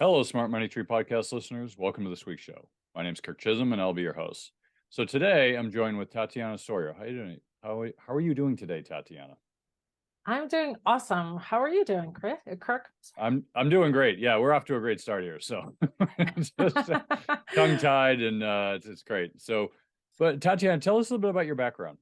Hello, Smart Money Tree podcast listeners. Welcome to this week's show. My name is Kirk Chisholm, and I'll be your host. So today, I'm joined with Tatiana Tsoir. How are you doing? How are you doing today, Tatiana? I'm doing awesome. How are you doing, Chris? Kirk? I'm doing great. Yeah, we're off to a great start here. So just tongue tied, and it's great. So, but Tatiana, tell us a little bit about your background.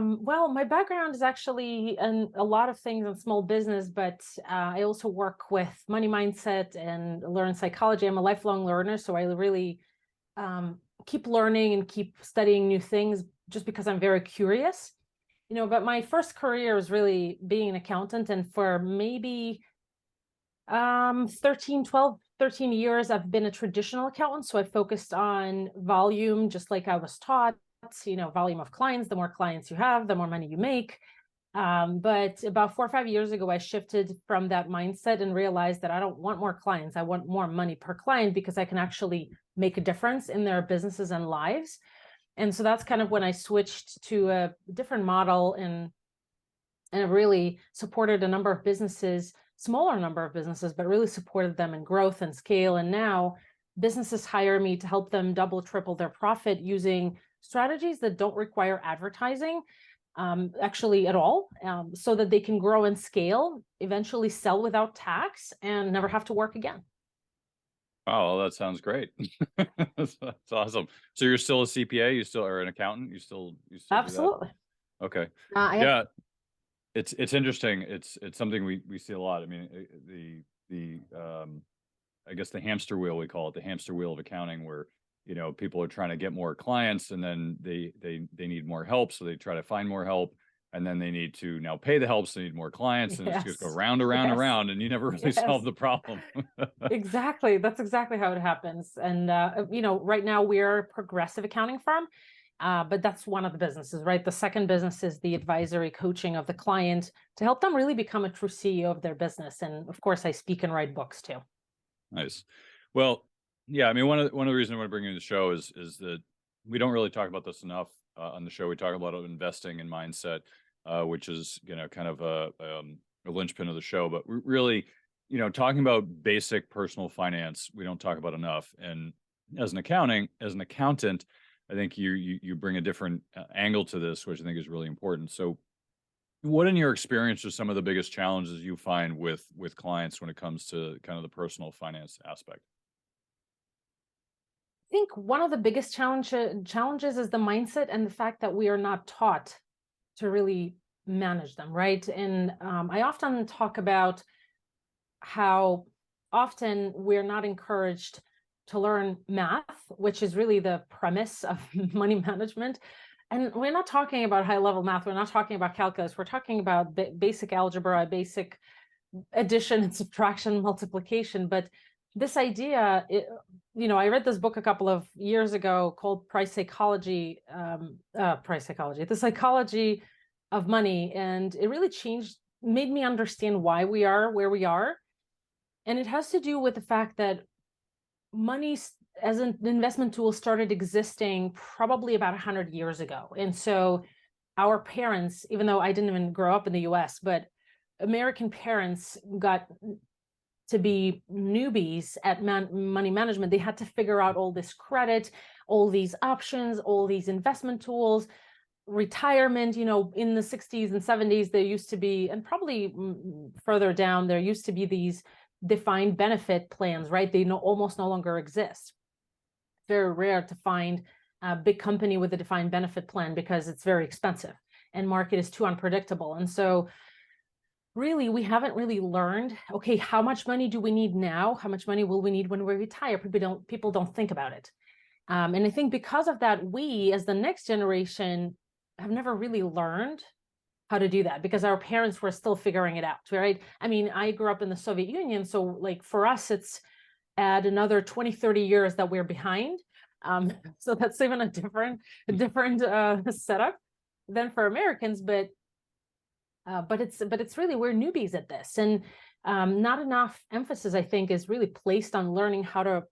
Well, my background is actually in a lot of things in small business, but I also work with money mindset and learn psychology. I'm a lifelong learner, so I really keep learning and keep studying new things just because I'm very curious. But my first career was really being an accountant, and for maybe 13 years, I've been a traditional accountant. So I focused on volume, just like I was taught, volume of clients. The more clients you have, the more money you make. But about 4 or 5 years ago, I shifted from that mindset and realized that I don't want more clients. I want more money per client because I can actually make a difference in their businesses and lives. And so that's kind of when I switched to a different model and really supported a number of businesses, smaller number of businesses, but really supported them in growth and scale. And now businesses hire me to help them double, triple their profit using strategies that don't require advertising actually at all, so that they can grow and scale, eventually sell without tax, and never have to work again. Oh, well, that sounds great. That's awesome. So you're still a CPA? You still are an accountant? You still do that? Absolutely. Okay. I have. Yeah. It's interesting. It's something we see a lot. I mean, the I guess the hamster wheel, we call it, the hamster wheel of accounting, where people are trying to get more clients, and then they need more help, so they try to find more help, and then they need to now pay the help, so they need more clients, and it's just go Yes. round and round and Yes. round, and you never really solve Yes. the problem. Exactly. That's exactly how it happens. And right now we are a progressive accounting firm, but that's one of the businesses, right? The second business is the advisory coaching of the client to help them really become a true CEO of their business. And of course, I speak and write books too. Nice. Well, yeah, I mean, one of the reasons I want to bring you to the show is that we don't really talk about this enough on the show. We talk about investing and mindset, which is kind of a linchpin of the show. But we really, talking about basic personal finance, we don't talk about enough. And as an accountant, I think you bring a different angle to this, which I think is really important. So, what in your experience are some of the biggest challenges you find with clients when it comes to kind of the personal finance aspect? I think one of the biggest challenges is the mindset and the fact that we are not taught to really manage them, right? And I often talk about how often we're not encouraged to learn math, which is really the premise of money management. And we're not talking about high level math. We're not talking about calculus. We're talking about basic algebra, basic addition and subtraction, multiplication. But this idea, I read this book a couple of years ago called Price Psychology, the psychology of money. And it really made me understand why we are where we are. And it has to do with the fact that money as an investment tool started existing probably about 100 years ago. And so our parents, even though I didn't even grow up in the US, but American parents got to be newbies at money management. They had to figure out all this credit, all these options, all these investment tools, retirement. In the 60s and 70s, there used to be, and probably further down, there used to be these defined benefit plans, right? They almost no longer exist. Very rare to find a big company with a defined benefit plan because it's very expensive and market is too unpredictable. And so really, we haven't really learned, okay, how much money do we need now? How much money will we need when we retire? People don't think about it. And I think because of that, we, as the next generation, have never really learned how to do that because our parents were still figuring it out, right? I mean, I grew up in the Soviet Union, so like for us, it's add another 20, 30 years that we're behind. So that's even a different setup than for Americans, but it's really, we're newbies at this, and not enough emphasis, I think, is really placed on learning how to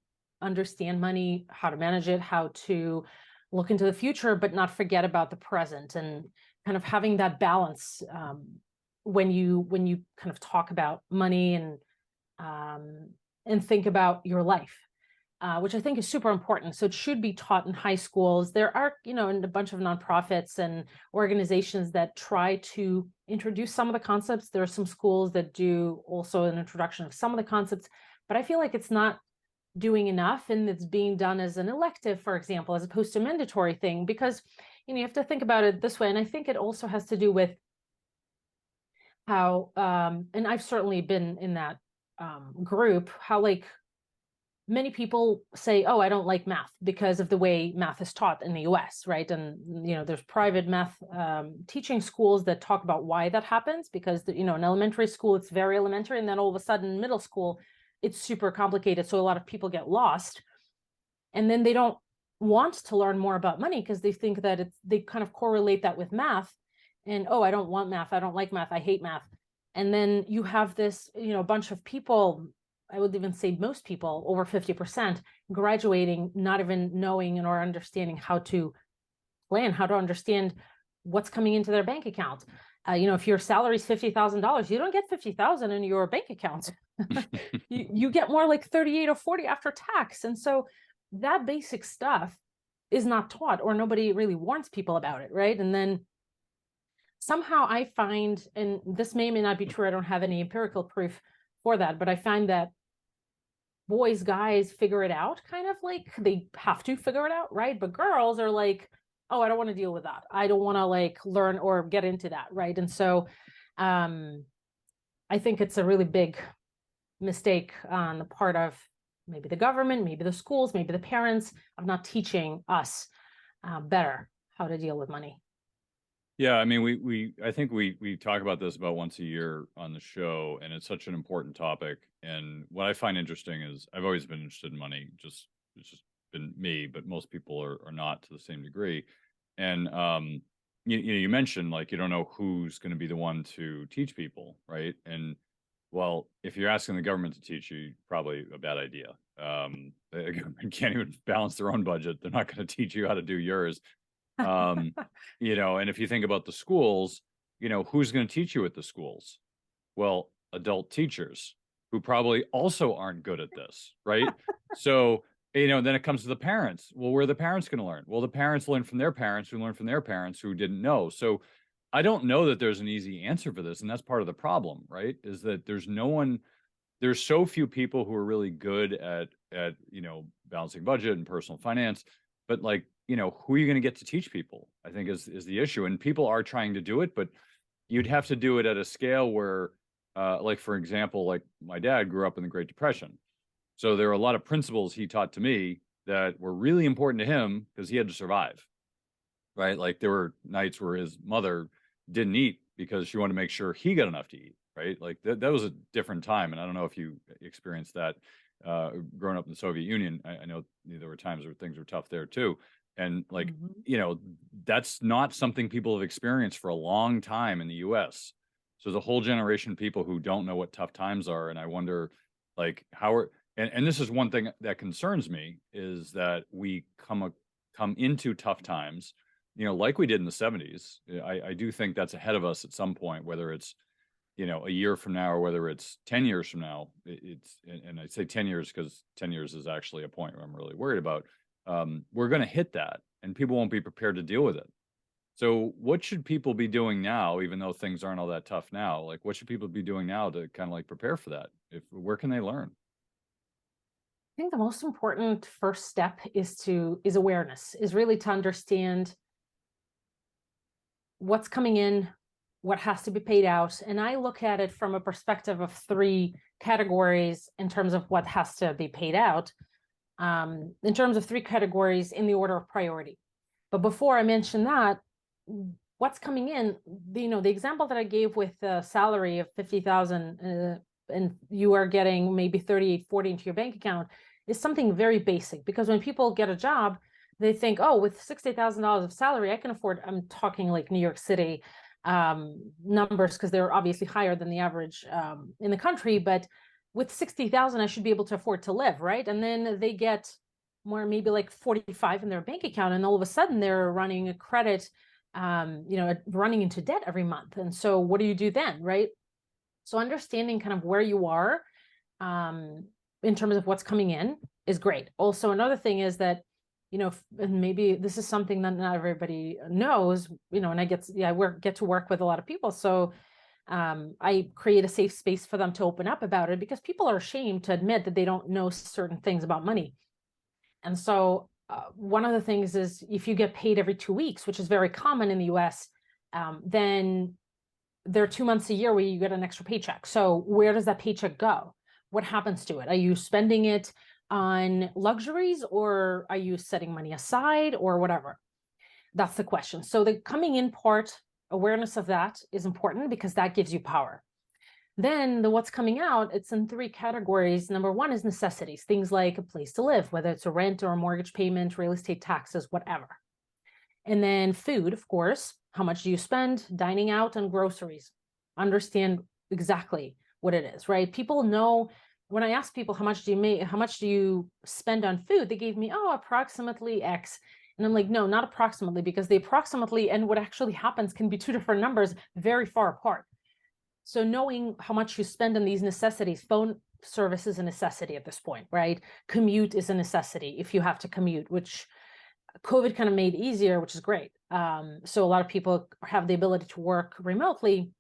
understand money, how to manage it, how to look into the future, but not forget about the present, and kind of having that balance when you kind of talk about money and and think about your life, which I think is super important. So it should be taught in high schools. There are, in a bunch of nonprofits and organizations that try to introduce some of the concepts. There are some schools that do also an introduction of some of the concepts, but I feel like it's not doing enough, and it's being done as an elective, for example, as opposed to a mandatory thing, because you have to think about it this way. And I think it also has to do with how and I've certainly been in that group, how like many people say, oh, I don't like math because of the way math is taught in the US, right? And there's private math teaching schools that talk about why that happens, because in elementary school it's very elementary, and then all of a sudden middle school it's super complicated, so a lot of people get lost, and then they don't want to learn more about money because they think that they kind of correlate that with math, and oh, I don't want math, I don't like math, I hate math. And then you have this bunch of people, I would even say most people, over 50%, graduating not even knowing or understanding how to plan, how to understand what's coming into their bank account. If your salary is $50,000, you don't get 50,000 in your bank account. you get more like 38 or 40 after tax. And so that basic stuff is not taught, or nobody really warns people about it, right? And then somehow I find, and this may or may not be true, I don't have any empirical proof for that, but I find that boys, guys figure it out, kind of like they have to figure it out, right? But girls are like, oh, I don't want to deal with that. I don't want to like learn or get into that, right? And so I think it's a really big mistake on the part of maybe the government, maybe the schools, maybe the parents, of not teaching us better how to deal with money. Yeah, I mean, I think we talk about this about once a year on the show, and it's such an important topic. And what I find interesting is I've always been interested in money. It's just been me, but most people are not to the same degree. And you mentioned like you don't know who's going to be the one to teach people, right? And well, if you're asking the government to teach you, probably a bad idea. The government can't even balance their own budget. They're not going to teach you how to do yours. Um, and if you think about the schools, who's going to teach you at the schools? Well, adult teachers who probably also aren't good at this, right? So, then it comes to the parents. Well, where are the parents going to learn? Well, the parents learn from their parents who learn from their parents who didn't know. So I don't know that there's an easy answer for this. And that's part of the problem, right? Is that there's so few people who are really good at balancing budget and personal finance, but like who are you going to get to teach people, I think is the issue. And people are trying to do it, but you'd have to do it at a scale where like for example, like my dad grew up in the Great Depression, so there are a lot of principles he taught to me that were really important to him because he had to survive, right? Like there were nights where his mother didn't eat because she wanted to make sure he got enough to eat, right? Like that was a different time. And I don't know if you experienced that growing up in the Soviet Union. I know there were times where things were tough there too. And like, that's not something people have experienced for a long time in the US. So there's a whole generation of people who don't know what tough times are. And I wonder like and this is one thing that concerns me, is that we come into tough times, like we did in the 70s. I do think that's ahead of us at some point, whether it's, a year from now or whether it's 10 years from now. And I say 10 years because 10 years is actually a point where I'm really worried about. We're going to hit that and people won't be prepared to deal with it. So what should people be doing now, even though things aren't all that tough now? Like what should people be doing now to kind of like prepare for that? Where can they learn? I think the most important first step is awareness, is really to understand what's coming in, what has to be paid out. And I look at it from a perspective of three categories in terms of what has to be paid out, in terms of three categories in the order of priority. But before I mention that, what's coming in, the example that I gave with the salary of 50,000 and you are getting maybe 38, 40 into your bank account is something very basic, because when people get a job, they think, oh, with $60,000 of salary, I can afford, I'm talking like New York City numbers, because they're obviously higher than the average in the country, but with 60,000, I should be able to afford to live, right? And then they get more, maybe like 45 in their bank account, and all of a sudden they're running a credit, running into debt every month. And so what do you do then, right? So understanding kind of where you are in terms of what's coming in is great. Also, another thing is that, and maybe this is something that not everybody knows, and I get to work with a lot of people. So I create a safe space for them to open up about it, because people are ashamed to admit that they don't know certain things about money. And so one of the things is, if you get paid every 2 weeks, which is very common in the US, then there are 2 months a year where you get an extra paycheck. So where does that paycheck go? What happens to it? Are you spending it on luxuries, or are you setting money aside, or whatever? That's the question. So the coming in part, awareness of that is important, because that gives you power. Then the what's coming out, it's in 3 categories. Number 1 is necessities, things like a place to live, whether it's a rent or a mortgage payment, real estate taxes, whatever. And then food, of course. How much do you spend dining out and groceries? Understand exactly what it is, right? People know, when I ask people, how much do you spend on food? They gave me, approximately X. And I'm like, no, not approximately, because the approximately and what actually happens can be 2 different numbers very far apart. So knowing how much you spend on these necessities, phone service is a necessity at this point, right? Commute is a necessity if you have to commute, which COVID kind of made easier, which is great. So a lot of people have the ability to work remotely,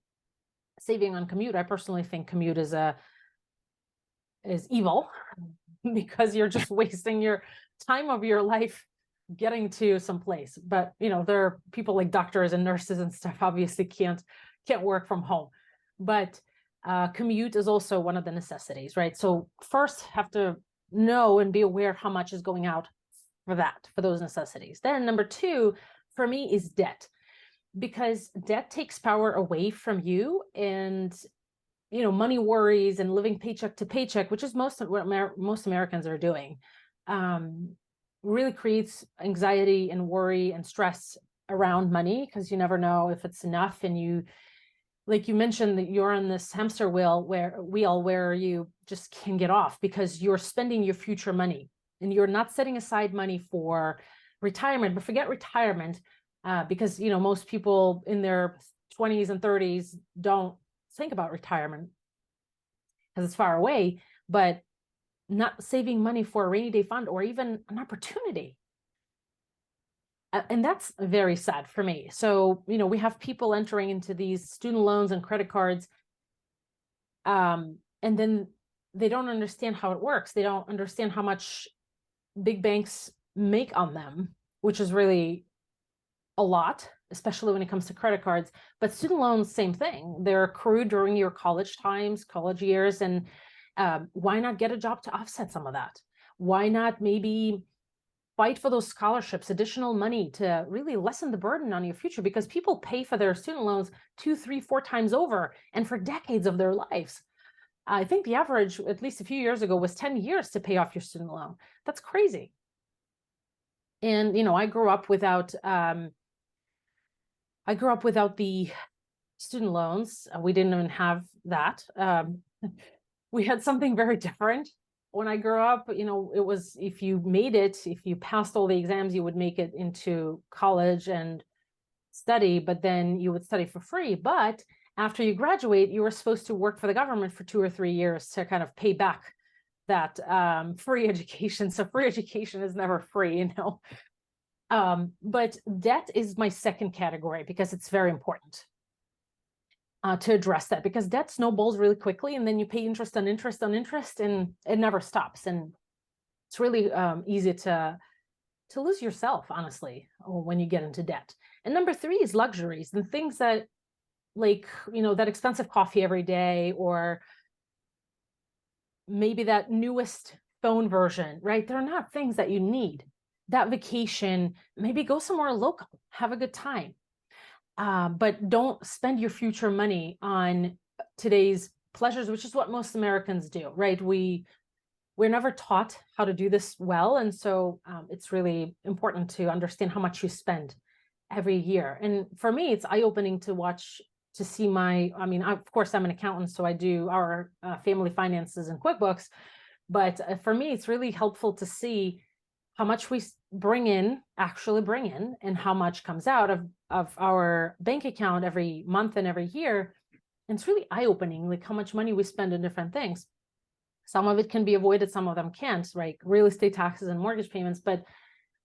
saving on commute. I personally think commute is evil, because you're just wasting your time of your life getting to some place. But there are people like doctors and nurses and stuff obviously can't work from home. But commute is also one of the necessities, right? So first have to know and be aware how much is going out for those necessities. Then number 2 for me is debt, because debt takes power away from you, and money worries and living paycheck to paycheck, which is most of what most Americans are doing, really creates anxiety and worry and stress around money, because you never know if it's enough. And you, like you mentioned, that you're on this hamster wheel where you just can't get off, because you're spending your future money, and you're not setting aside money for retirement. But forget retirement, because most people in their 20s and 30s don't think about retirement, because it's far away. But not saving money for a rainy day fund, or even an opportunity. And that's very sad for me. So, we have people entering into these student loans and credit cards, and then they don't understand how it works. They don't understand how much big banks make on them, which is really a lot, especially when it comes to credit cards. But student loans, same thing. They're accrued during your college years. And why not get a job to offset some of that? Why not maybe fight for those scholarships, additional money to really lessen the burden on your future? Because people pay for their student loans 2, 3, 4 times over, and for decades of their lives. I think the average, at least a few years ago, was 10 years to pay off your student loan. That's crazy. And, I grew up without the student loans. We didn't even have that. We had something very different. When I grew up, it was, if you passed all the exams, you would make it into college and study, but then you would study for free. But after you graduate, you were supposed to work for the government for 2 or 3 years to kind of pay back that free education. So free education is never free, But debt is my second category, because it's very important to address that, because debt snowballs really quickly, and then you pay interest on interest on interest, and it never stops. And it's really easy to lose yourself, honestly, when you get into debt. And number 3 is luxuries, and things that, like, that expensive coffee every day, or maybe that newest phone version, right? They're not things that you need. That vacation, maybe go somewhere local, have a good time. But don't spend your future money on today's pleasures, which is what most Americans do, right? We're never taught how to do this well. And so it's really important to understand how much you spend every year. And for me, it's eye-opening to see of course, I'm an accountant, so I do our family finances and QuickBooks. But for me, it's really helpful to see how much we actually bring in, and how much comes out of our bank account every month and every year. And it's really eye-opening, like how much money we spend on different things. Some of it can be avoided, some of them can't, right? Real estate taxes and mortgage payments, but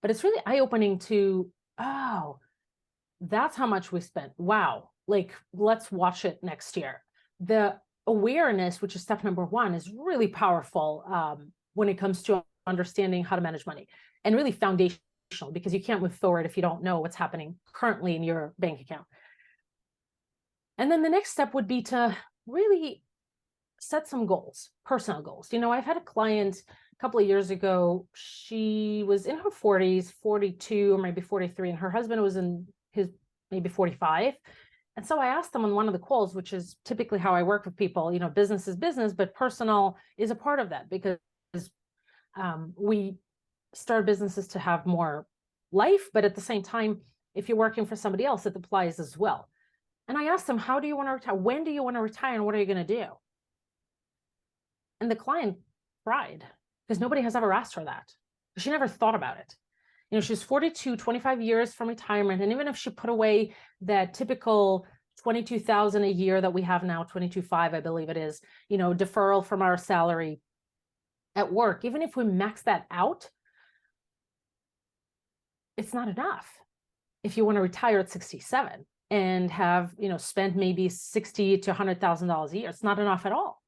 it's really eye-opening to, oh, that's how much we spent. Wow. Like, let's watch it next year. The awareness, which is step number one, is really powerful when it comes to understanding how to manage money, and really foundational, because you can't move forward if you don't know what's happening currently in your bank account. And then the next step would be to really set some goals, personal goals. I've had a client a couple of years ago. She was in her 40s, 42 or maybe 43, and her husband was in his maybe 45. And so I asked them on one of the calls, which is typically how I work with people, business is business, but personal is a part of that, because we start businesses to have more life, but at the same time, if you're working for somebody else, it applies as well. And I asked them, how do you want to retire? When do you want to retire? And what are you going to do? And the client cried, because nobody has ever asked her that. She never thought about it. She's 42, 25 years from retirement. And even if she put away that typical 22,000 a year that we have now, 22.5, I believe it is, deferral from our salary at work, even if we max that out, it's not enough. If you want to retire at 67 and have, spent maybe $60,000 to $100,000 a year, it's not enough at all,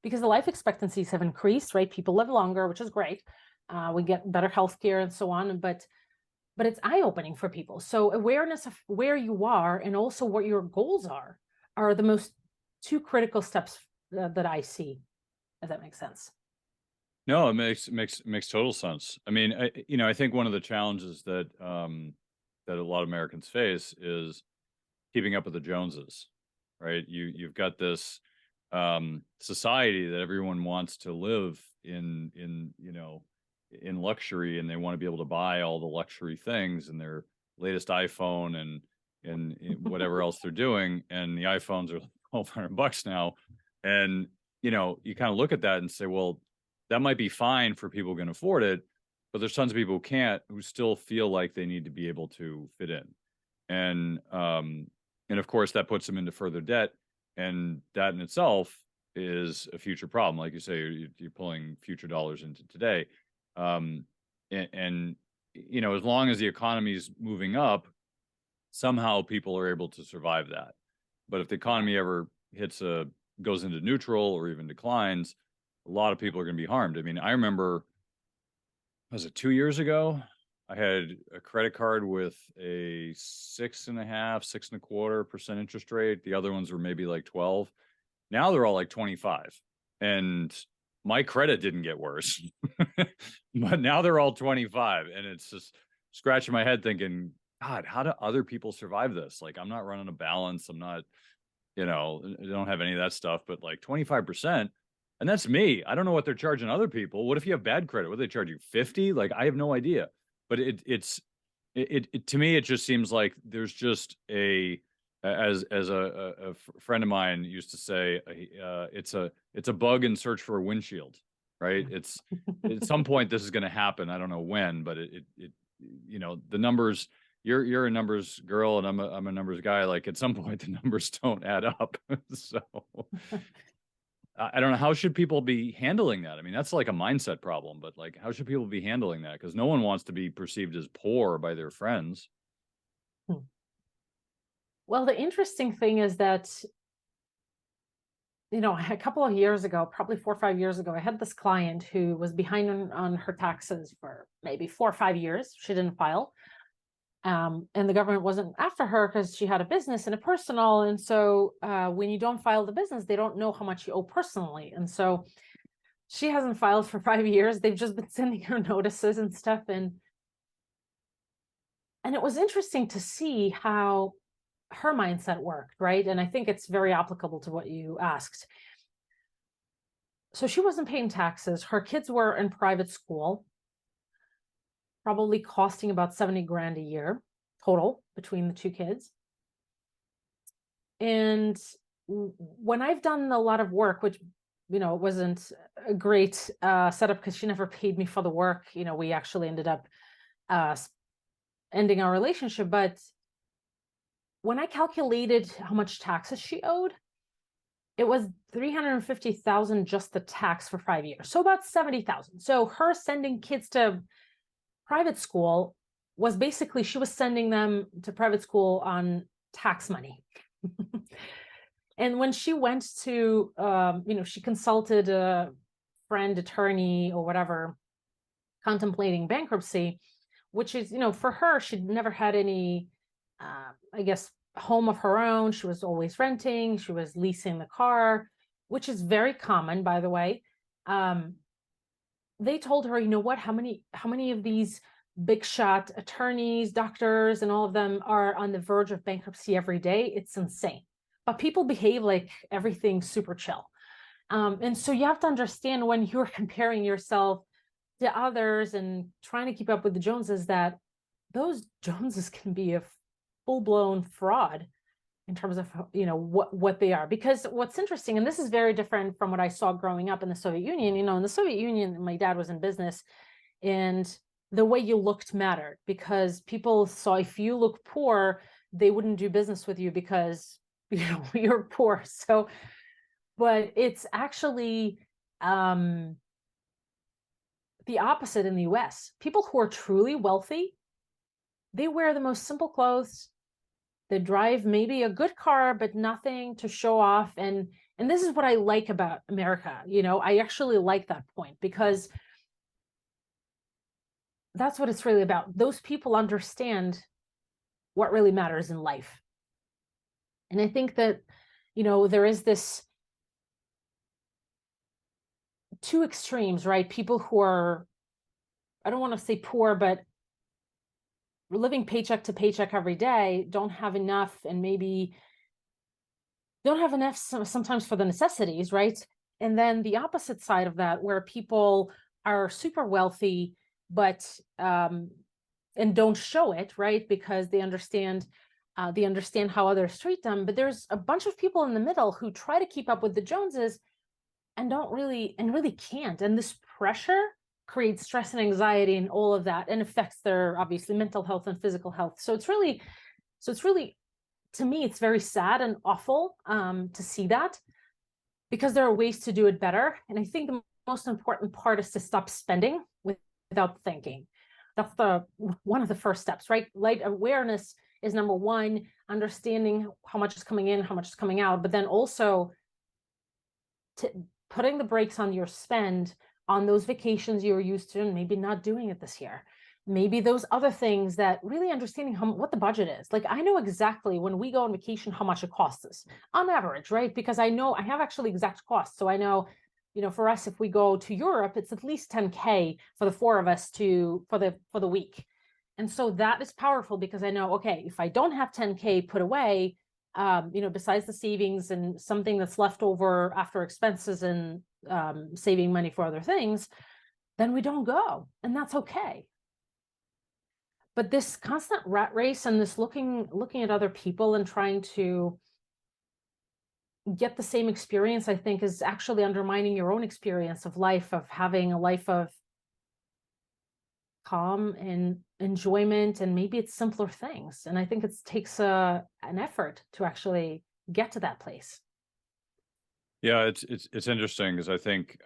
because the life expectancies have increased, right? People live longer, which is great. We get better healthcare and so on, but it's eye-opening for people. So awareness of where you are and also what your goals are the most two critical steps that I see, if that makes sense. No, it makes total sense. I mean, I think one of the challenges that that a lot of Americans face is keeping up with the Joneses, right? You've got this society that everyone wants to live in luxury, and they want to be able to buy all the luxury things and their latest iPhone and whatever else they're doing. And the iPhones are $1,200 now, and you kind of look at that and say, well, that might be fine for people who can afford it, but there's tons of people who can't, who still feel like they need to be able to fit in. And of course that puts them into further debt. And that in itself is a future problem. Like you say, you're pulling future dollars into today. And as long as the economy is moving up, somehow people are able to survive that. But if the economy ever goes into neutral or even declines, a lot of people are going to be harmed. I mean, I remember, was it 2 years ago? I had a credit card with a 6.5%, 6.25% interest rate. The other ones were maybe like 12. Now they're all like 25. And my credit didn't get worse, but now they're all 25. And it's just scratching my head thinking, God, how do other people survive this? Like, I'm not running a balance. I'm not, I don't have any of that stuff, but like 25%. And that's me. I don't know what they're charging other people. What if you have bad credit? What do they charge you? 50? Like, I have no idea. But it's to me, it just seems like there's just as a friend of mine used to say, it's a bug in search for a windshield, right? It's at some point this is going to happen. I don't know when, but it the numbers. You're a numbers girl and I'm a numbers guy. Like, at some point the numbers don't add up. So I don't know, how should people be handling that? I mean, that's like a mindset problem, but like, how should people be handling that? Because no one wants to be perceived as poor by their friends. Well, the interesting thing is that, a couple of years ago, probably 4 or 5 years ago, I had this client who was behind on her taxes for maybe 4 or 5 years. She didn't file. And the government wasn't after her because she had a business and a personal. And so when you don't file the business, they don't know how much you owe personally. And so she hasn't filed for 5 years. They've just been sending her notices and stuff. And it was interesting to see how her mindset worked, right? And I think it's very applicable to what you asked. So she wasn't paying taxes. Her kids were in private school, probably costing about 70 grand a year total between the two kids. And when I've done a lot of work, which, it wasn't a great setup because she never paid me for the work. We actually ended up ending our relationship. But when I calculated how much taxes she owed, it was 350,000 just the tax for 5 years. So about 70,000. So her sending kids to private school was basically, she was sending them to private school on tax money. And when she went to, she consulted a friend attorney or whatever, contemplating bankruptcy, which is, for her, she'd never had any, I guess, home of her own. She was always renting. She was leasing the car, which is very common, by the way. They told her, you know what, how many of these big shot attorneys, doctors, and all of them are on the verge of bankruptcy every day? It's insane. But people behave like everything's super chill. And so you have to understand, when you're comparing yourself to others and trying to keep up with the Joneses, that those Joneses can be a full-blown fraud in terms of what they are. Because what's interesting, and this is very different from what I saw growing up in the Soviet Union. In the Soviet Union, my dad was in business, and the way you looked mattered, because people saw if you look poor, they wouldn't do business with you because you're poor. So, but it's actually the opposite in the US. People who are truly wealthy, they wear the most simple clothes. They drive maybe a good car, but nothing to show off. And this is what I like about America. I actually like that point, because that's what it's really about. Those people understand what really matters in life. And I think that, there is this two extremes, right? People who are, I don't want to say poor, but living paycheck to paycheck every day, don't have enough, and maybe don't have enough sometimes for the necessities, right? And then the opposite side of that, where people are super wealthy, but and don't show it, right? Because they understand how others treat them. But there's a bunch of people in the middle who try to keep up with the Joneses and really can't. And this pressure creates stress and anxiety and all of that, and affects their, obviously, mental health and physical health. So it's really, to me, it's very sad and awful to see that, because there are ways to do it better. And I think the most important part is to stop spending without thinking. That's one of the first steps, right? Light awareness is number one, understanding how much is coming in, how much is coming out, but then also putting the brakes on your spend on those vacations you're used to, and maybe not doing it this year. Maybe those other things, that really understanding what the budget is. Like, I know exactly when we go on vacation how much it costs us on average, right? Because I know I have actually exact costs. So I know, for us, if we go to Europe, it's at least 10K for the four of us for the week. And so that is powerful, because I know, okay, if I don't have 10K put away, besides the savings and something that's left over after expenses and saving money for other things, then we don't go, and that's okay. But this constant rat race and this looking at other people and trying to get the same experience, I think, is actually undermining your own experience of life, of having a life of calm and enjoyment. And maybe it's simpler things. And I think it takes an effort to actually get to that place. Yeah, it's interesting, because I think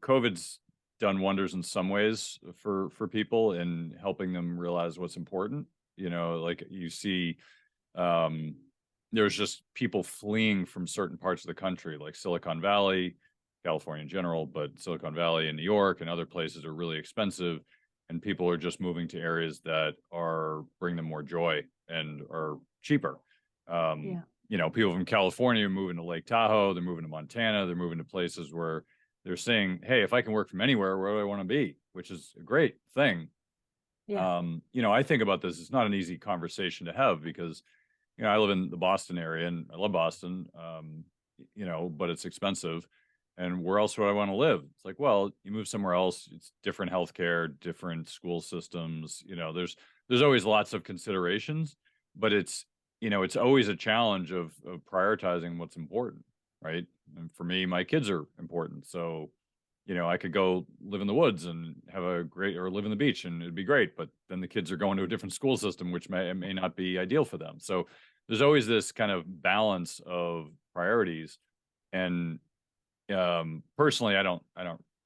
COVID's done wonders in some ways for people in helping them realize what's important. Like you see, there's just people fleeing from certain parts of the country, like Silicon Valley, California in general, but Silicon Valley and New York and other places are really expensive, and people are just moving to areas that bring them more joy and are cheaper. Yeah. People from California are moving to Lake Tahoe, they're moving to Montana, they're moving to places where they're saying, hey, if I can work from anywhere, where do I want to be? Which is a great thing. Yeah. I think about this. It's not an easy conversation to have, because, I live in the Boston area and I love Boston, but it's expensive. And where else would I want to live? It's like, well, you move somewhere else, it's different healthcare, different school systems. There's always lots of considerations, but it's always a challenge of prioritizing what's important, right? And for me, my kids are important. So, I could go live in the woods and or live in the beach, and it'd be great. But then the kids are going to a different school system, which may not be ideal for them. So there's always this kind of balance of priorities. And personally, I'm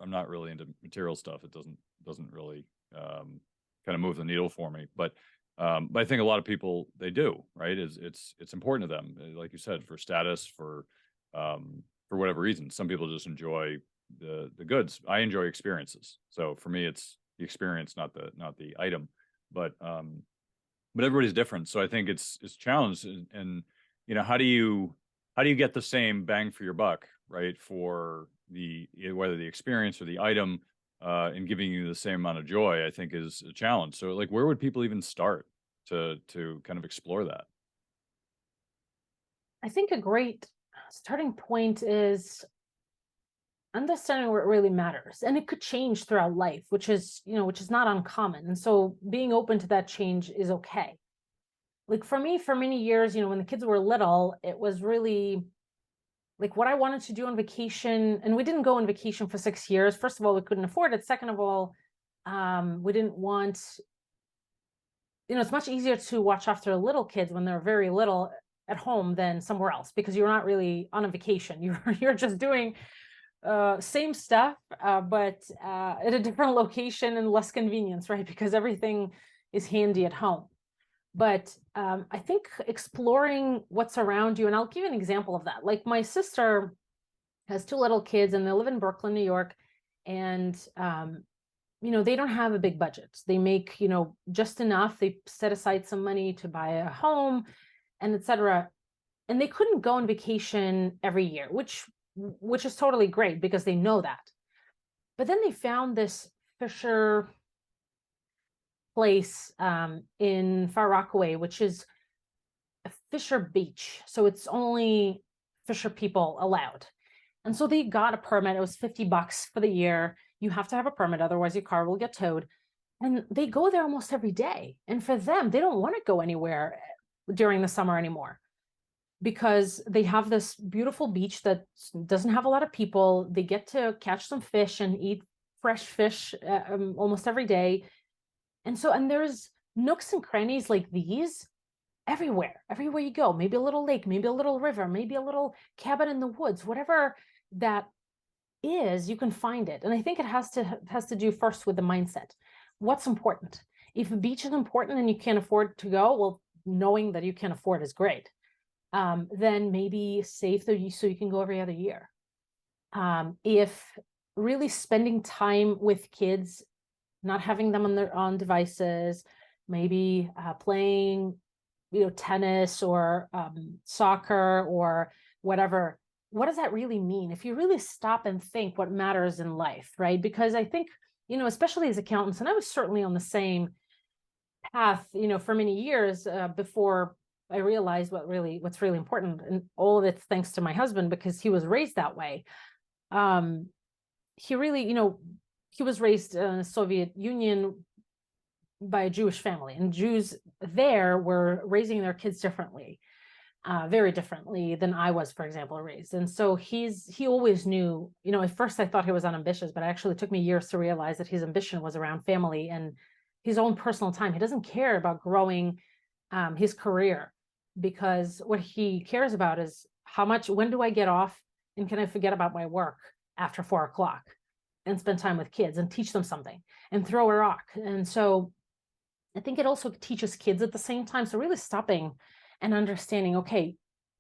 not really into material stuff. It doesn't really kind of move the needle for me. But I think a lot of people, they do, right? It's important to them, like you said, for status, for whatever reason. Some people just enjoy the goods. I enjoy experiences. So for me, it's the experience, not the item. But but everybody's different. So I think it's challenged. And how do you get the same bang for your buck, right? For whether the experience or the item, and giving you the same amount of joy, I think is a challenge. So like, where would people even start to kind of explore that? I think a great starting point is understanding what really matters. And it could change throughout life, which is not uncommon. And so being open to that change is okay. Like for me, for many years, when the kids were little, it was really like what I wanted to do on vacation. And we didn't go on vacation for 6 years. First of all, we couldn't afford it. Second of all, we didn't want, it's much easier to watch after little kids when they're very little at home than somewhere else because you're not really on a vacation. You're just doing same stuff, but at a different location and less convenience, right? Because everything is handy at home. But I think exploring what's around you, and I'll give you an example of that. Like my sister has two little kids, and they live in Brooklyn, New York, and they don't have a big budget. They make just enough. They set aside some money to buy a home, and etc. And they couldn't go on vacation every year, which is totally great because they know that. But then they found this Fisher place in Far Rockaway, which is a Fisher beach. So it's only Fisher people allowed. And so they got a permit. It was $50 for the year. You have to have a permit, otherwise your car will get towed. And they go there almost every day. And for them, they don't want to go anywhere during the summer anymore because they have this beautiful beach that doesn't have a lot of people. They get to catch some fish and eat fresh fish almost every day. And there's nooks and crannies like these everywhere you go. Maybe a little lake, maybe a little river, maybe a little cabin in the woods, whatever that is, you can find it. And I think it has to do first with the mindset. What's important? If a beach is important and you can't afford to go, well, knowing that you can afford is great. Then maybe save so you can go every other year. If really spending time with kids, not having them on their own devices, maybe playing, tennis or soccer or whatever. What does that really mean? If you really stop and think what matters in life, right? Because I think, especially as accountants, and I was certainly on the same path, for many years before I realized what's really important. And all of it's thanks to my husband because he was raised that way. He really, he was raised in the Soviet Union by a Jewish family, and Jews there were raising their kids differently, very differently than I was, for example, raised. And so he always knew, at first I thought he was unambitious, but it actually took me years to realize that his ambition was around family and his own personal time. He doesn't care about growing his career because what he cares about is when do I get off and can I forget about my work after 4 o'clock and spend time with kids and teach them something and throw a rock. And so I think it also teaches kids at the same time. So really stopping and understanding, okay,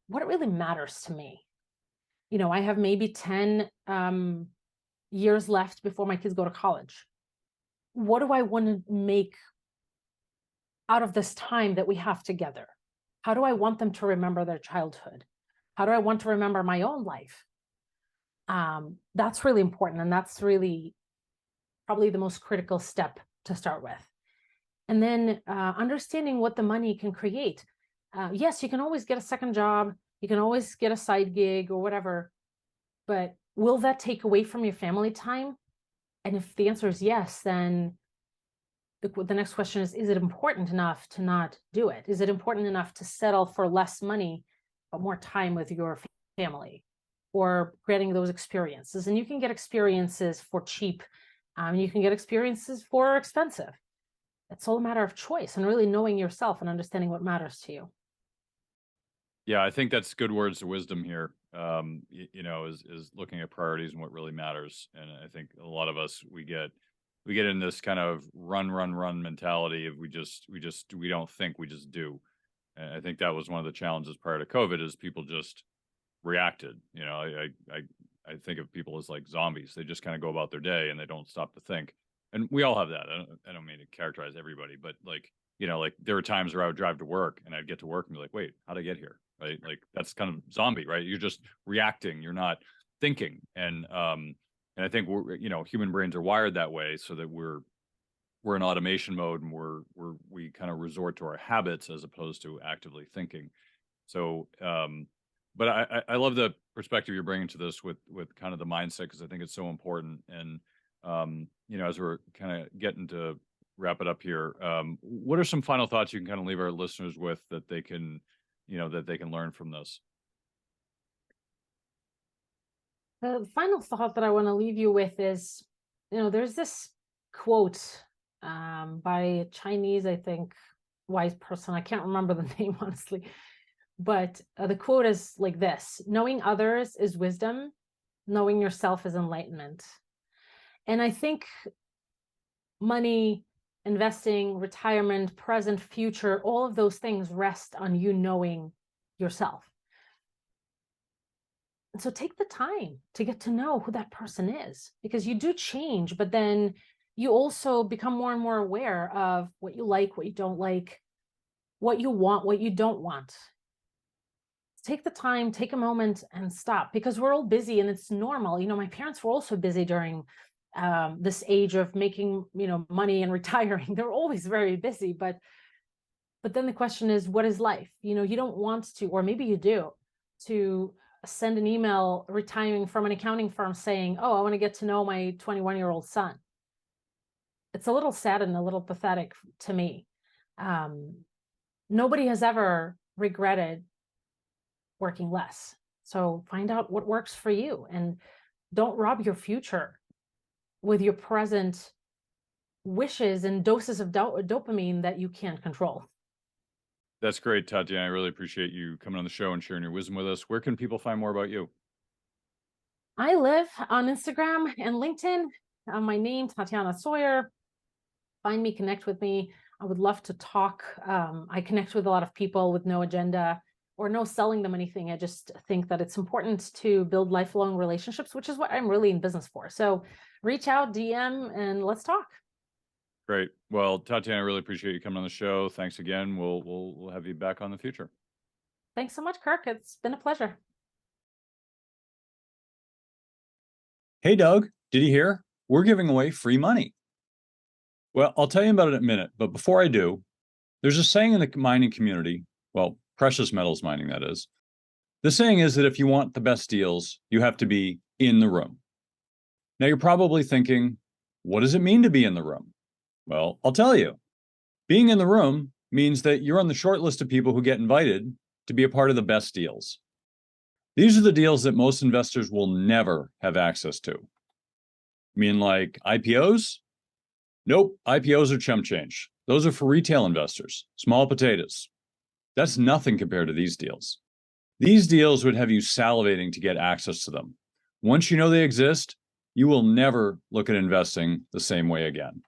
what really matters to me? I have maybe 10 years left before my kids go to college. What do I want to make out of this time that we have together? How do I want them to remember their childhood? How do I want to remember my own life? That's really important. And that's really probably the most critical step to start with. And then understanding what the money can create. Yes, you can always get a second job. You can always get a side gig or whatever. But will that take away from your family time? And if the answer is yes, then the next question is it important enough to not do it? Is it important enough to settle for less money, but more time with your family or getting those experiences? And you can get experiences for cheap. You can get experiences for expensive. It's all a matter of choice and really knowing yourself and understanding what matters to you. Yeah, I think that's good words of wisdom here. Is looking at priorities and what really matters. And I think a lot of us we get in this kind of run, run, run mentality of we don't think, we just do. And I think that was one of the challenges prior to COVID is people just reacted. I think of people as like zombies. They just kind of go about their day and they don't stop to think. And we all have that. I don't mean to characterize everybody, but like there were times where I would drive to work and I'd get to work and be like, wait, how'd I get here? Right. Like that's kind of zombie, right? You're just reacting. You're not thinking. And I think human brains are wired that way so that we're in automation mode and we kind of resort to our habits as opposed to actively thinking. So, but I love the perspective you're bringing to this with kind of the mindset, because I think it's so important. And as we're kind of getting to wrap it up here, what are some final thoughts you can kind of leave our listeners with that they can, that they can learn from this? The final thought that I want to leave you with is, there's this quote by a Chinese, I think, wise person. I can't remember the name, honestly. But the quote is like this: knowing others is wisdom, knowing yourself is enlightenment. And I think money, investing, retirement, present, future, all of those things rest on you knowing yourself. And so take the time to get to know who that person is, because you do change, but then you also become more and more aware of what you like, what you don't like, what you want, what you don't want. Take the time, take a moment and stop, because we're all busy and it's normal. My parents were also busy during this age of making, money and retiring. They're always very busy, but then the question is, what is life? You don't want to, or maybe you do, to send an email retiring from an accounting firm saying, oh, I want to get to know my 21-year-old son. It's a little sad and a little pathetic to me. Nobody has ever regretted working less. So find out what works for you and don't rob your future with your present wishes and doses of dopamine that you can't control. That's great, Tatiana. I really appreciate you coming on the show and sharing your wisdom with us. Where can people find more about you? I live on Instagram and LinkedIn. My name, Tatiana Tsoir. Find me, connect with me. I would love to talk. I connect with a lot of people with no agenda or no selling them anything. I just think that it's important to build lifelong relationships, which is what I'm really in business for. So reach out, DM, and let's talk. Great. Well, Tatiana, I really appreciate you coming on the show. Thanks again. We'll have you back on in the future. Thanks so much, Kirk. It's been a pleasure. Hey, Doug, did you hear? We're giving away free money. Well, I'll tell you about it in a minute, but before I do, there's a saying in the mining community, well, precious metals mining, that is. The saying is that if you want the best deals, you have to be in the room. Now, you're probably thinking, what does it mean to be in the room? Well, I'll tell you. Being in the room means that you're on the short list of people who get invited to be a part of the best deals. These are the deals that most investors will never have access to. You mean like IPOs? Nope, IPOs are chump change. Those are for retail investors, small potatoes. That's nothing compared to these deals. These deals would have you salivating to get access to them. Once you know they exist, you will never look at investing the same way again.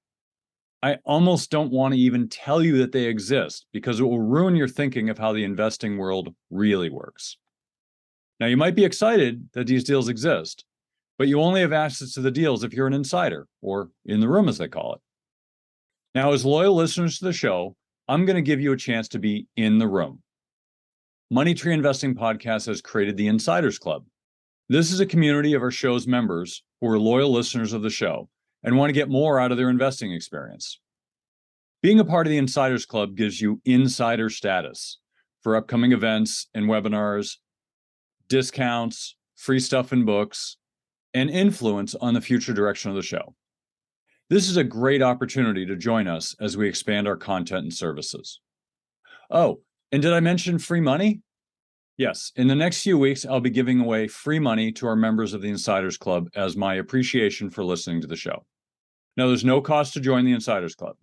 I almost don't want to even tell you that they exist because it will ruin your thinking of how the investing world really works. Now, you might be excited that these deals exist, but you only have access to the deals if you're an insider, or in the room as they call it. Now, as loyal listeners to the show, I'm going to give you a chance to be in the room. Money Tree Investing Podcast has created the Insiders Club. This is a community of our show's members who are loyal listeners of the show and want to get more out of their investing experience. Being a part of the Insiders Club gives you insider status for upcoming events and webinars, discounts, free stuff and books, and influence on the future direction of the show. This is a great opportunity to join us as we expand our content and services. Oh, and did I mention free money? Yes, in the next few weeks, I'll be giving away free money to our members of the Insiders Club as my appreciation for listening to the show. Now, there's no cost to join the Insiders Club.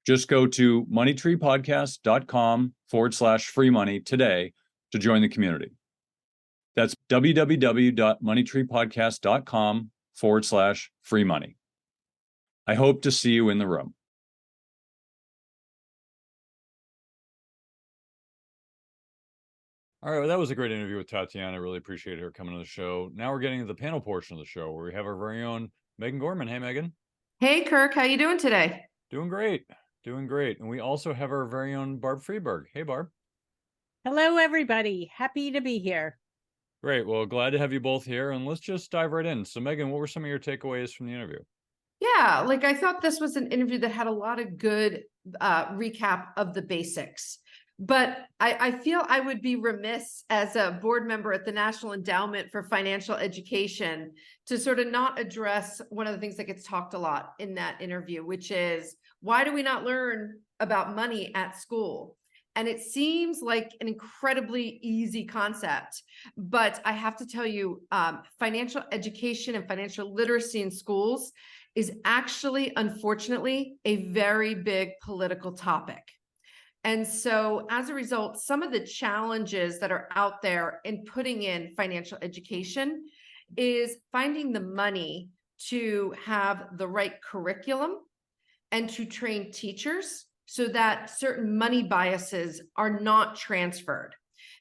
Just go to moneytreepodcast.com/free money today to join the community. That's www.moneytreepodcast.com/free money. I hope to see you in the room. All right, well, that was a great interview with Tatiana. I really appreciate her coming on the show. Now we're getting to the panel portion of the show where we have our very own Megan Gorman. Hey, Megan. Hey, Kirk, how you doing today? Doing great. Doing great. And we also have our very own Barb Freeberg. Hey, Barb. Hello, everybody. Happy to be here. Great. Well, glad to have you both here. And let's just dive right in. So, Megan, what were some of your takeaways from the interview? Yeah, like I thought this was an interview that had a lot of good recap of the basics. But I feel I would be remiss as a board member at the National Endowment for Financial Education to sort of not address one of the things that gets talked a lot in that interview, which is, why do we not learn about money at school? And it seems like an incredibly easy concept, but I have to tell you, financial education and financial literacy in schools is actually, unfortunately, a very big political topic. And so as a result, some of the challenges that are out there in putting in financial education is finding the money to have the right curriculum and to train teachers so that certain money biases are not transferred.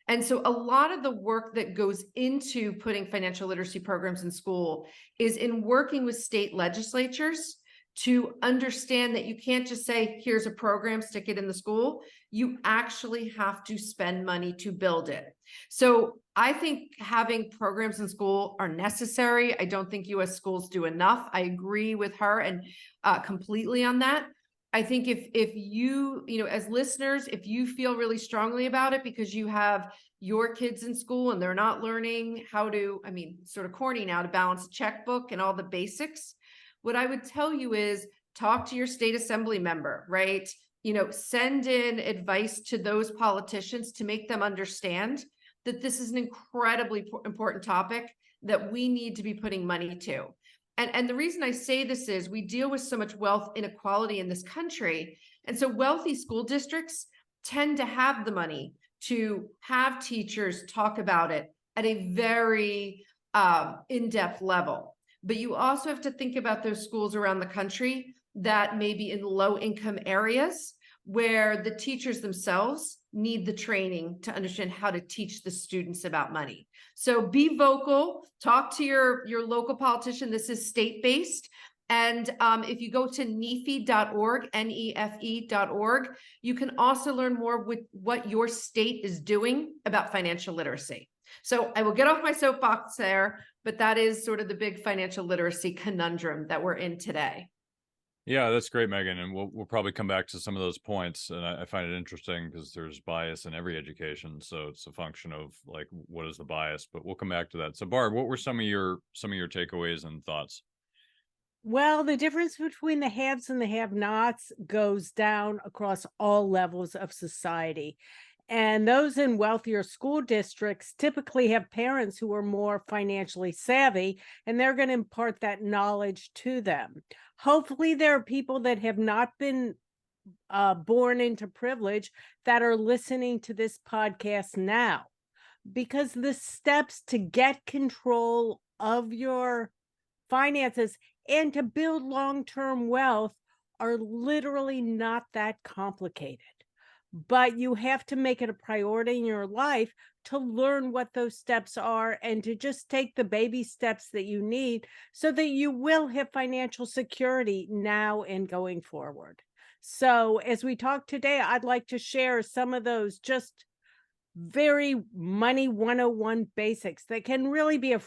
And so a lot of the work that goes into putting financial literacy programs in school is in working with state legislatures to understand that you can't just say, here's a program, stick it in the school. You actually have to spend money to build it. So I think having programs in school are necessary. I don't think US schools do enough. I agree with her and completely on that. I think if you as listeners, if you feel really strongly about it because you have your kids in school and they're not learning how to, sort of corny now, to balance a checkbook and all the basics, what I would tell you is talk to your state assembly member, right? Send in advice to those politicians to make them understand that this is an incredibly important topic that we need to be putting money to. And the reason I say this is we deal with so much wealth inequality in this country. And so wealthy school districts tend to have the money to have teachers talk about it at a very in-depth level. But you also have to think about those schools around the country that may be in low-income areas where the teachers themselves need the training to understand how to teach the students about money. So be vocal, talk to your local politician. This is state-based. And if you go to nefe.org, nefe.org, you can also learn more with what your state is doing about financial literacy. So I will get off my soapbox there, but that is sort of the big financial literacy conundrum that we're in today. Yeah, that's great, Megan. And we'll probably come back to some of those points. And I find it interesting because there's bias in every education. So it's a function of like, what is the bias? But we'll come back to that. So Barb, what were some of your takeaways and thoughts? Well, the difference between the haves and the have-nots goes down across all levels of society. And those in wealthier school districts typically have parents who are more financially savvy, and they're going to impart that knowledge to them. Hopefully, there are people that have not been born into privilege that are listening to this podcast now, because the steps to get control of your finances and to build long-term wealth are literally not that complicated. But you have to make it a priority in your life to learn what those steps are and to just take the baby steps that you need so that you will have financial security now and going forward. So as we talk today, I'd like to share some of those just very money 101 basics that can really be a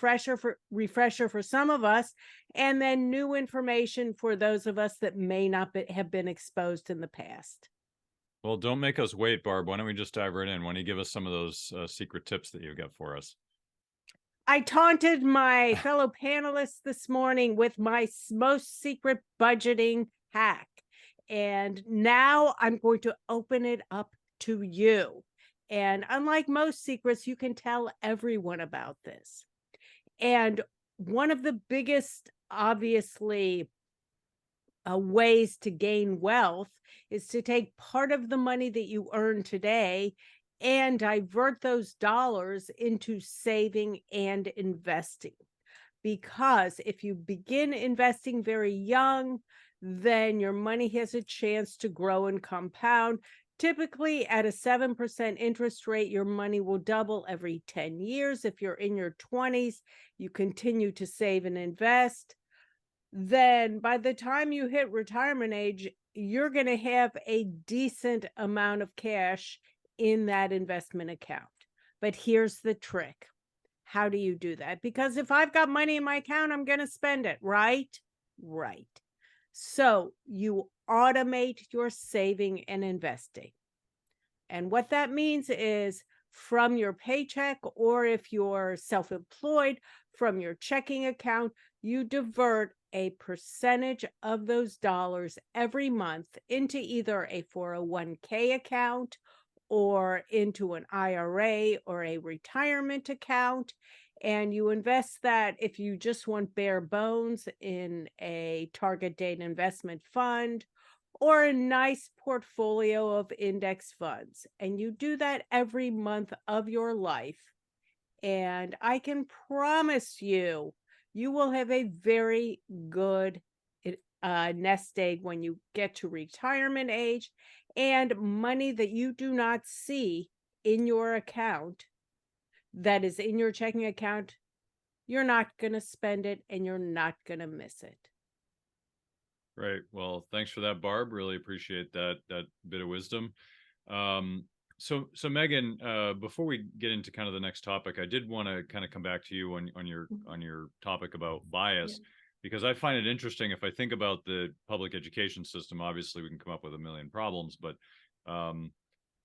refresher for some of us, and then new information for those of us that may not have been exposed in the past. Well, don't make us wait, Barb. Why don't we just dive right in? Why don't you give us some of those secret tips that you've got for us? I taunted my fellow panelists this morning with my most secret budgeting hack. And now I'm going to open it up to you. And unlike most secrets, you can tell everyone about this. And one of the biggest, obviously, ways to gain wealth is to take part of the money that you earn today and divert those dollars into saving and investing. Because if you begin investing very young, then your money has a chance to grow and compound. Typically, at a 7% interest rate, your money will double every 10 years. If you're in your 20s, you continue to save and invest. Then by the time you hit retirement age, you're going to have a decent amount of cash in that investment account. But here's the trick. How do you do that? Because if I've got money in my account, I'm going to spend it, right? Right. So you automate your saving and investing. And what that means is from your paycheck, or if you're self-employed, from your checking account, you divert a percentage of those dollars every month into either a 401k account or into an IRA or a retirement account. And you invest that, if you just want bare bones, in a target date investment fund or a nice portfolio of index funds. And you do that every month of your life. And I can promise you, you will have a very good nest egg when you get to retirement age, and money that you do not see in your account, that is in your checking account, you're not going to spend it and you're not going to miss it. Right. Well, thanks for that, Barb. Really appreciate that bit of wisdom. So Megan, before we get into kind of the next topic, I did want to kind of come back to you on your topic about bias, because I find it interesting. If I think about the public education system, obviously we can come up with a million problems, but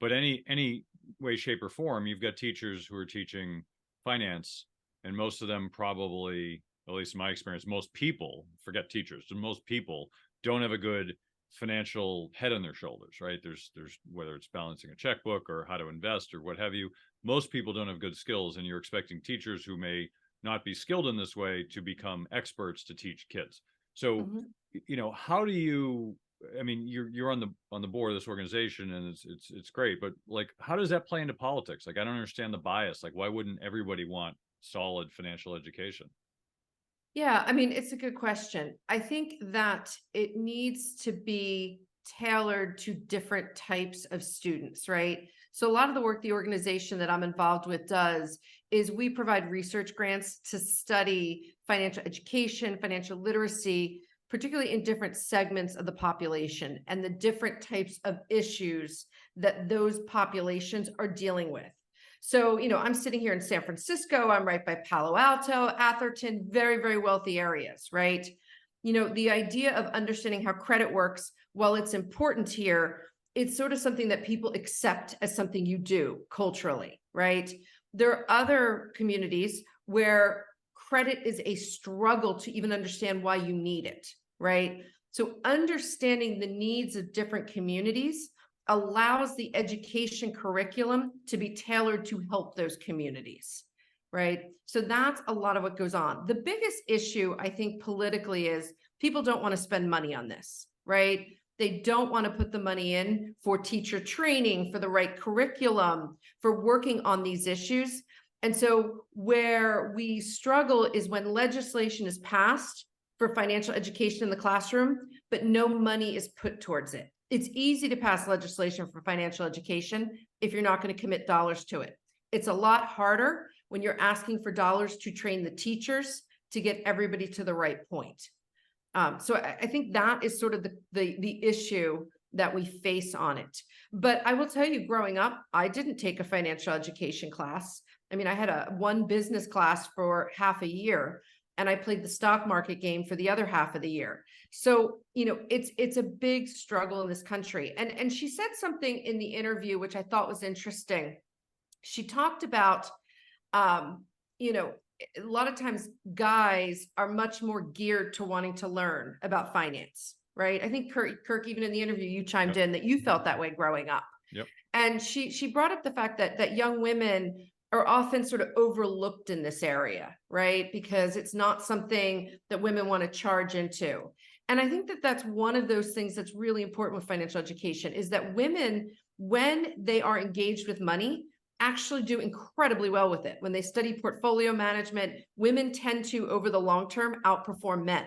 any way, shape, or form, you've got teachers who are teaching finance, and most of them probably, at least in my experience, most people, forget teachers, most people don't have a good financial head on their shoulders, right? There's whether it's balancing a checkbook or how to invest or what have you, most people don't have good skills, and you're expecting teachers who may not be skilled in this way to become experts to teach kids. So, how do you, I mean, you're on the board of this organization, and it's great, but like, how does that play into politics? Like, I don't understand the bias. Like, why wouldn't everybody want solid financial education? Yeah, I mean, it's a good question. I think that it needs to be tailored to different types of students, right? So a lot of the work the organization that I'm involved with does is we provide research grants to study financial education, financial literacy, particularly in different segments of the population and the different types of issues that those populations are dealing with. So, I'm sitting here in San Francisco, I'm right by Palo Alto, Atherton, very, very wealthy areas, right? The idea of understanding how credit works, while it's important here, it's sort of something that people accept as something you do culturally, right? There are other communities where credit is a struggle to even understand why you need it, right? So understanding the needs of different communities allows the education curriculum to be tailored to help those communities, right? So that's a lot of what goes on. The biggest issue, I think, politically is people don't want to spend money on this, right? They don't want to put the money in for teacher training, for the right curriculum, for working on these issues. And so where we struggle is when legislation is passed for financial education in the classroom, but no money is put towards it. It's easy to pass legislation for financial education if you're not going to commit dollars to it. It's a lot harder when you're asking for dollars to train the teachers to get everybody to the right point. So I think that is sort of the issue that we face on it. But I will tell you, growing up, I didn't take a financial education class. I mean, I had one business class for half a year, and I played the stock market game for the other half of the year. So, it's a big struggle in this country. And she said something in the interview, which I thought was interesting. She talked about, a lot of times guys are much more geared to wanting to learn about finance, right? I think Kirk, even in the interview, you chimed in that you felt that way growing up. Yep. And she brought up the fact that young women are often sort of overlooked in this area, right? Because it's not something that women want to charge into. And I think that that's one of those things that's really important with financial education, is that women when they are engaged with money, actually do incredibly well with it. When they study portfolio management, women tend to, over the long term, outperform men.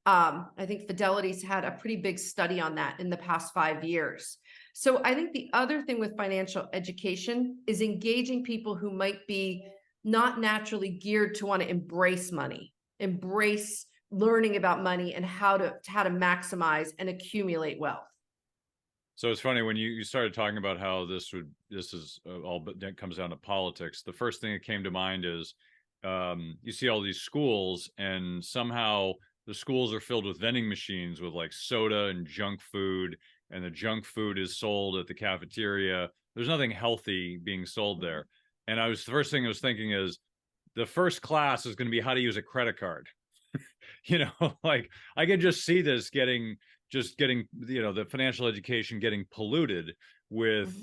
I think Fidelity's had a pretty big study on that in the past 5 years. So I think the other thing with financial education is engaging people who might be not naturally geared to want to embrace money, embrace learning about money and how to maximize and accumulate wealth. So it's funny when you started talking about how this is all, but that comes down to politics. The first thing that came to mind is you see all these schools, and somehow the schools are filled with vending machines with like soda and junk food, and the junk food is sold at the cafeteria. There's nothing healthy being sold there. And the first thing I was thinking is the first class is going to be how to use a credit card. Like I could just see this getting, the financial education getting polluted with,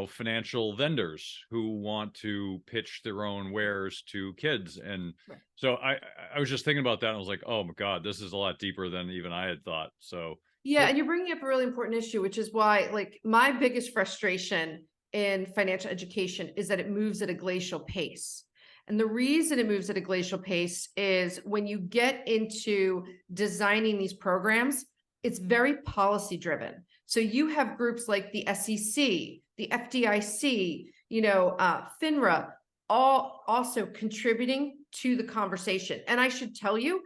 financial vendors who want to pitch their own wares to kids. And so I was just thinking about that, and I was like, oh my God, this is a lot deeper than even I had thought. So yeah, and you're bringing up a really important issue, which is why, like, my biggest frustration in financial education is that it moves at a glacial pace. And the reason it moves at a glacial pace is when you get into designing these programs, it's very policy driven. So you have groups like the SEC, the FDIC, FINRA, all also contributing to the conversation. And I should tell you,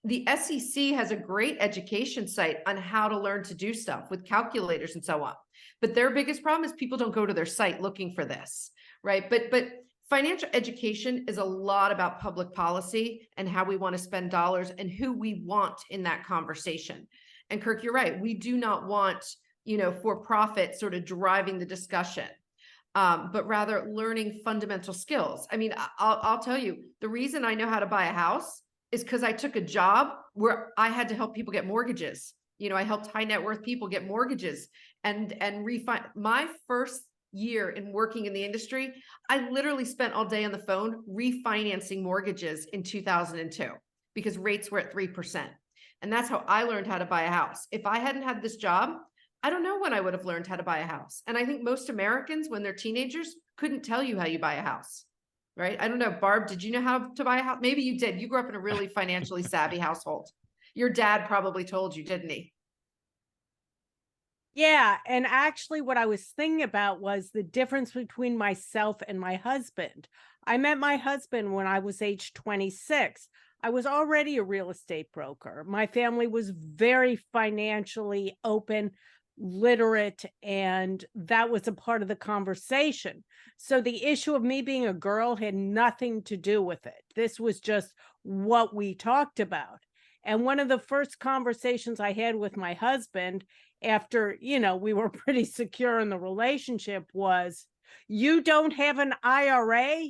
the SEC has a great education site on how to learn to do stuff with calculators and so on. But their biggest problem is people don't go to their site looking for this, right? But financial education is a lot about public policy and how we want to spend dollars and who we want in that conversation. And Kirk, you're right. We do not want, for profit sort of driving the discussion, but rather learning fundamental skills. I mean, I'll tell you, the reason I know how to buy a house is because I took a job where I had to help people get mortgages. I helped high net worth people get mortgages and refinance. My first year in working in the industry, I literally spent all day on the phone refinancing mortgages in 2002 because rates were at 3%. And that's how I learned how to buy a house. If I hadn't had this job, I don't know when I would have learned how to buy a house. And I think most Americans, when they're teenagers, couldn't tell you how you buy a house, right? I don't know, Barb, did you know how to buy a house? Maybe you did. You grew up in a really financially savvy household. Your dad probably told you, didn't he? Yeah, and actually what I was thinking about was the difference between myself and my husband. I met my husband when I was age 26. I was already a real estate broker. My family was very financially open, literate, and that was a part of the conversation. So the issue of me being a girl had nothing to do with it. This was just what we talked about. And one of the first conversations I had with my husband after, we were pretty secure in the relationship was, you don't have an IRA?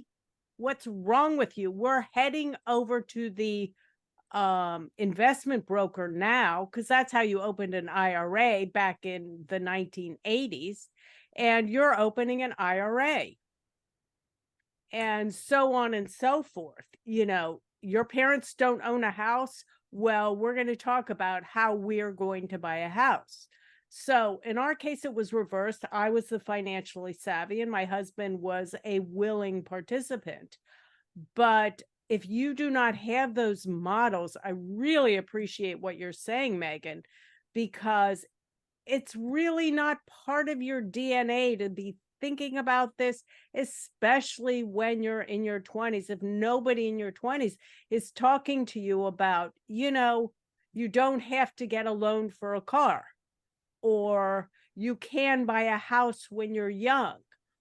What's wrong with you? We're heading over to the investment broker now, because that's how you opened an IRA back in the 1980s, and you're opening an IRA. And so on and so forth. Your parents don't own a house. Well, we're going to talk about how we're going to buy a house. So in our case, it was reversed. I was the financially savvy and my husband was a willing participant. But if you do not have those models, I really appreciate what you're saying, Megan, because it's really not part of your DNA to be thinking about this, especially when you're in your 20s. If nobody in your 20s is talking to you about, you don't have to get a loan for a car, or you can buy a house when you're young.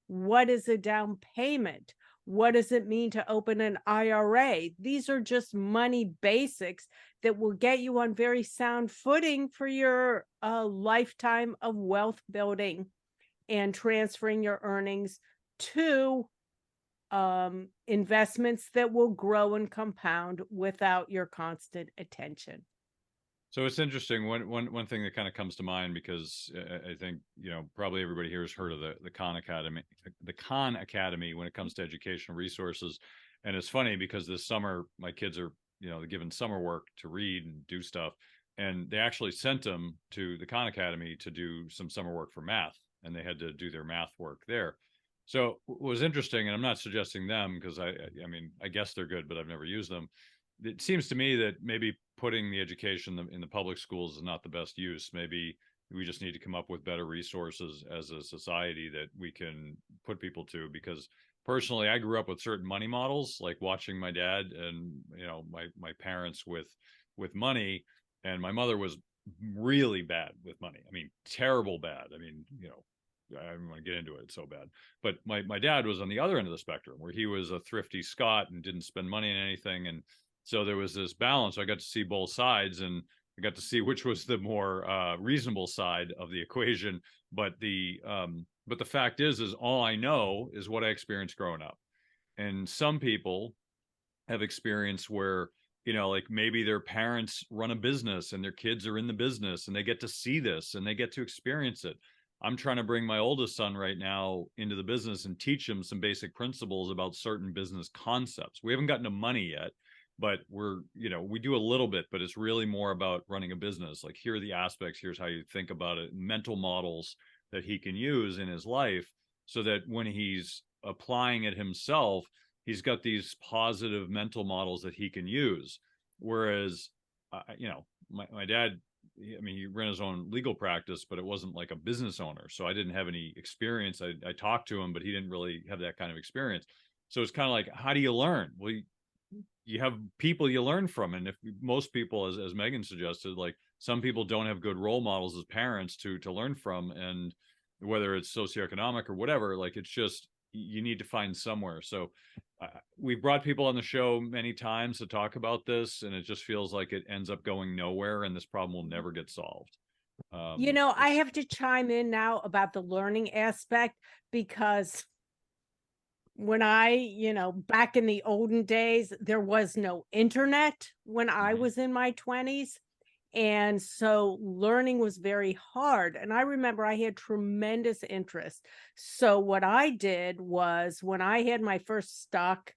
What is a down payment? What does it mean to open an IRA? These are just money basics that will get you on very sound footing for your lifetime of wealth building and transferring your earnings to investments that will grow and compound without your constant attention. So it's interesting. One thing that kind of comes to mind, because I think, probably everybody here has heard of the Khan Academy when it comes to educational resources. And it's funny because this summer, my kids are, given summer work to read and do stuff. And they actually sent them to the Khan Academy to do some summer work for math. and they had to do their math work there. So what was interesting, and I'm not suggesting them because I mean, I guess they're good, but I've never used them. It seems to me that maybe putting the education in the public schools is not the best use. Maybe we just need to come up with better resources as a society that we can put people to, because personally, I grew up with certain money models, like watching my dad and, you know, my parents with money, and my mother was really bad with money. I mean, terrible bad. I mean, you know, I don't want to get into it. It's so bad. But my dad was on the other end of the spectrum, where he was a thrifty Scot and didn't spend money on anything. And so there was this balance. I got to see both sides, and I got to see which was the more reasonable side of the equation. But the fact is all I know is what I experienced growing up. And some people have experience where, you know, like maybe their parents run a business and their kids are in the business and they get to see this and they get to experience it. I'm trying to bring my oldest son right now into the business and teach him some basic principles about certain business concepts. We haven't gotten to money yet, but we do a little bit, but it's really more about running a business. Like, here are the aspects, here's how you think about it, mental models that he can use in his life, so that when he's applying it himself, he's got these positive mental models that he can use. Whereas, my dad, I mean, he ran his own legal practice, but it wasn't like a business owner. So I didn't have any experience. I talked to him, but he didn't really have that kind of experience. So it's kind of like, how do you learn? Well, you have people you learn from. And if most people, as Megan suggested, like, some people don't have good role models as parents to learn from. And whether it's socioeconomic or whatever, like, it's just, you need to find somewhere. So we've brought people on the show many times to talk about this, and it just feels like it ends up going nowhere, and this problem will never get solved. I have to chime in now about the learning aspect, because when back in the olden days, there was no internet when I was in my 20s. And so learning was very hard. And I remember I had tremendous interest. So what I did was, when I had my first stock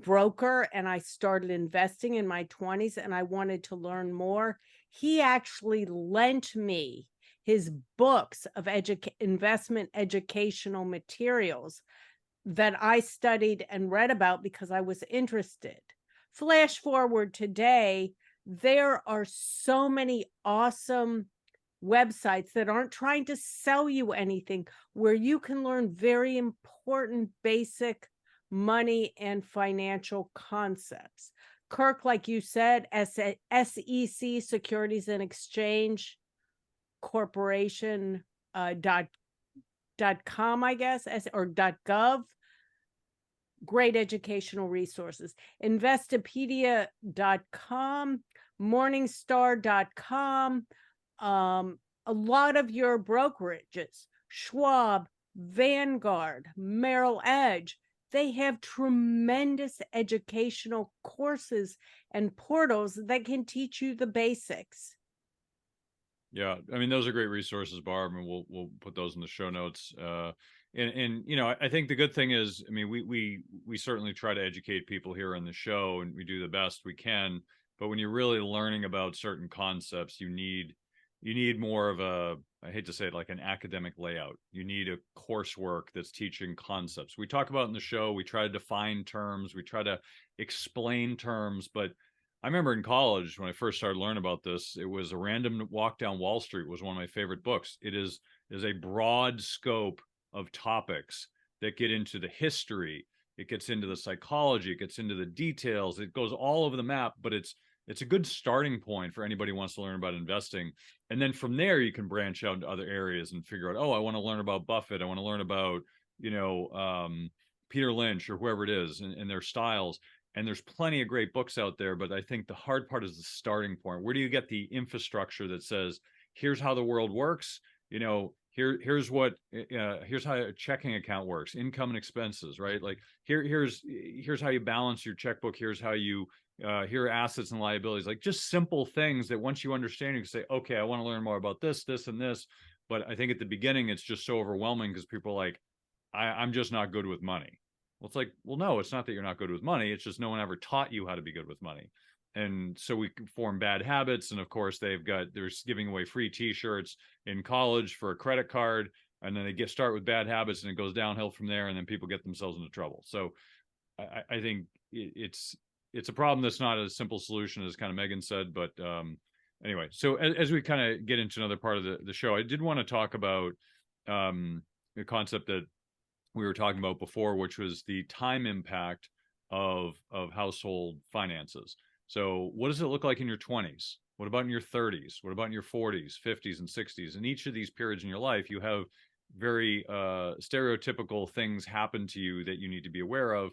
broker and I started investing in my 20s and I wanted to learn more, he actually lent me his books of investment educational materials that I studied and read about because I was interested. Flash forward today, there are so many awesome websites that aren't trying to sell you anything, where you can learn very important basic money and financial concepts. Kirk, like you said, SEC, Securities and Exchange Corporation .com, I guess, or .gov. Great educational resources. Investopedia.com, Morningstar.com, a lot of your brokerages, Schwab, Vanguard, Merrill Edge, they have tremendous educational courses and portals that can teach you the basics. Yeah, I mean, those are great resources, Barb, and we'll put those in the show notes. And I think the good thing is, I mean, we certainly try to educate people here on the show, and we do the best we can. But when you're really learning about certain concepts, you need more of a, I hate to say it, like an academic layout. You need a coursework that's teaching concepts. We talk about in the show, we try to define terms, we try to explain terms, but I remember in college when I first started learning about this, it was A Random Walk Down Wall Street was one of my favorite books. It is a broad scope of topics that get into the history, it gets into the psychology, it gets into the details, it goes all over the map, but it's a good starting point for anybody who wants to learn about investing. And then from there, you can branch out into other areas and figure out, oh, I want to learn about Buffett. I want to learn about, Peter Lynch or whoever it is, and their styles. And there's plenty of great books out there, but I think the hard part is the starting point. Where do you get the infrastructure that says, here's how the world works? Here's how a checking account works, income and expenses, right? Like here's how you balance your checkbook. Here's how you, here are assets and liabilities, like just simple things that once you understand, you can say, okay, I want to learn more about this, this, and this. But I think at the beginning, it's just so overwhelming because people are like, I'm just not good with money. Well, it's like, well, no, it's not that you're not good with money. It's just no one ever taught you how to be good with money. And so we form bad habits. And of course, they're giving away free t-shirts in college for a credit card. and then they start with bad habits and it goes downhill from there, and then people get themselves into trouble. So I think it's a problem that's not a simple solution, as kind of Megan said. But anyway, so as we kind of get into another part of the show, I did want to talk about the concept that we were talking about before, which was the time impact of household finances. So what does it look like in your 20s? What about in your 30s? What about in your 40s, 50s, and 60s? In each of these periods in your life, you have very stereotypical things happen to you that you need to be aware of.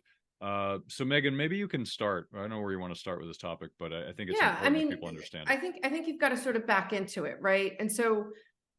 So Megan, maybe you can start. I don't know where you want to start with this topic, but I think it's important that people understand it. I think you've got to sort of back into it, right? And so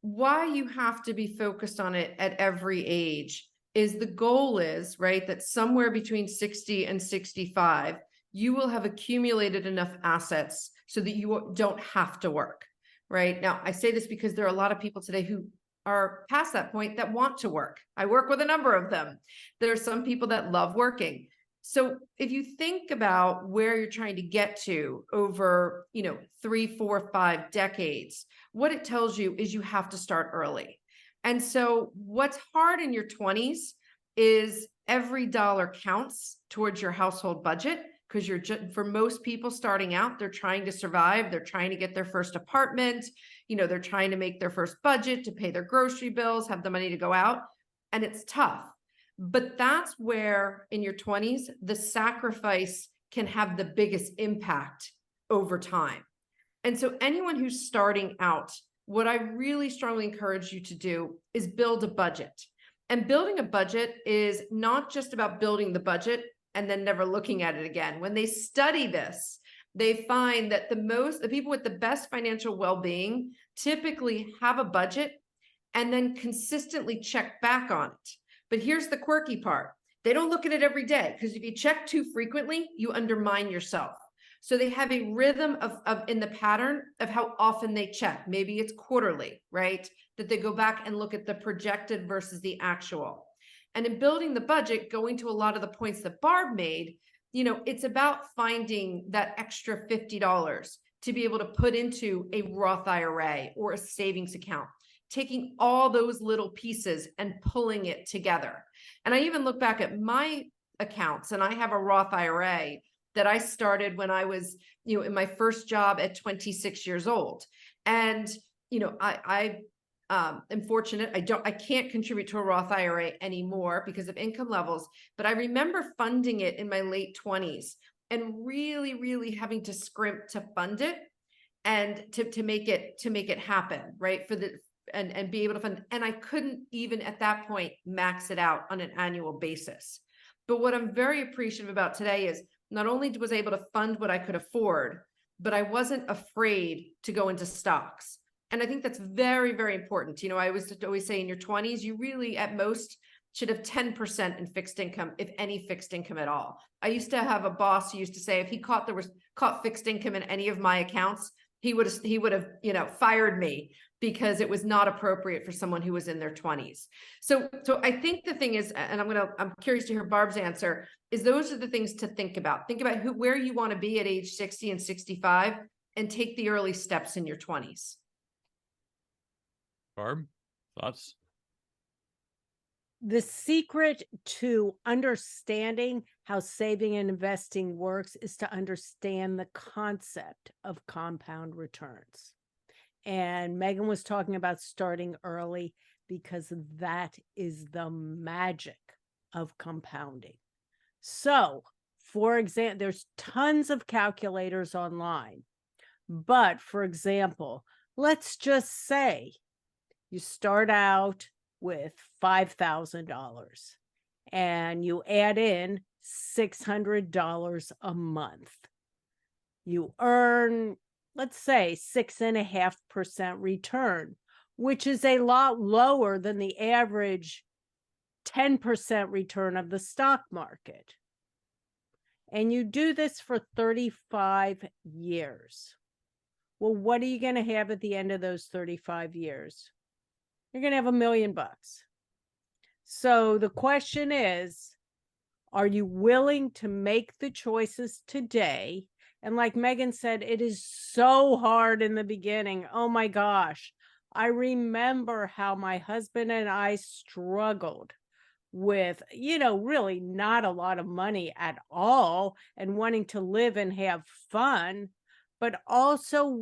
why you have to be focused on it at every age is the goal is, right, that somewhere between 60 and 65, you will have accumulated enough assets so that you don't have to work, right? Now, I say this because there are a lot of people today who are past that point that want to work. I work with a number of them. There are some people that love working. So if you think about where you're trying to get to over, 3, 4, 5 decades, what it tells you is you have to start early. And so what's hard in your 20s is every dollar counts towards your household budget, because for most people starting out, they're trying to survive. They're trying to get their first apartment. They're trying to make their first budget to pay their grocery bills, have the money to go out. And it's tough. But that's where in your 20s, the sacrifice can have the biggest impact over time. And so anyone who's starting out, what I really strongly encourage you to do is build a budget. And building a budget is not just about building the budget and then never looking at it again. When they study this, they find that the people with the best financial well-being typically have a budget and then consistently check back on it. But here's the quirky part. They don't look at it every day, because if you check too frequently, you undermine yourself. So they have a rhythm of in the pattern of how often they check. Maybe it's quarterly, right? That they go back and look at the projected versus the actual. And in building the budget, going to a lot of the points that Barb made, it's about finding that extra $50 to be able to put into a Roth IRA or a savings account, taking all those little pieces and pulling it together. And I even look back at my accounts, and I have a Roth IRA that I started when I was, in my first job at 26 years old. And, I am fortunate. I can't contribute to a Roth IRA anymore because of income levels, but I remember funding it in my late 20s and really, really having to scrimp to fund it and to make it happen, right? And be able to fund. And I couldn't even at that point max it out on an annual basis. But what I'm very appreciative about today is not only was I able to fund what I could afford, but I wasn't afraid to go into stocks. And I think that's very, very important. I always say in your 20s, you really at most should have 10% in fixed income, if any fixed income at all. I used to have a boss who used to say if he caught fixed income in any of my accounts, he would have fired me, because it was not appropriate for someone who was in their 20s. So I think the thing is, and I'm curious to hear Barb's answer, is those are the things to think about. Think about where you want to be at age 60 and 65 and take the early steps in your 20s. Barb, thoughts? The secret to understanding how saving and investing works is to understand the concept of compound returns. And Megan was talking about starting early because that is the magic of compounding. So, for example, there's tons of calculators online. But for example, let's just say you start out with $5,000 and you add in $600 a month. You earn, let's say, 6.5% return, which is a lot lower than the average 10% return of the stock market. And you do this for 35 years. Well, what are you going to have at the end of those 35 years? You're going to have $1 million. So the question is, are you willing to make the choices today? And like Megan said, it is so hard in the beginning. Oh my gosh, I remember how my husband and I struggled with, really not a lot of money at all and wanting to live and have fun, but also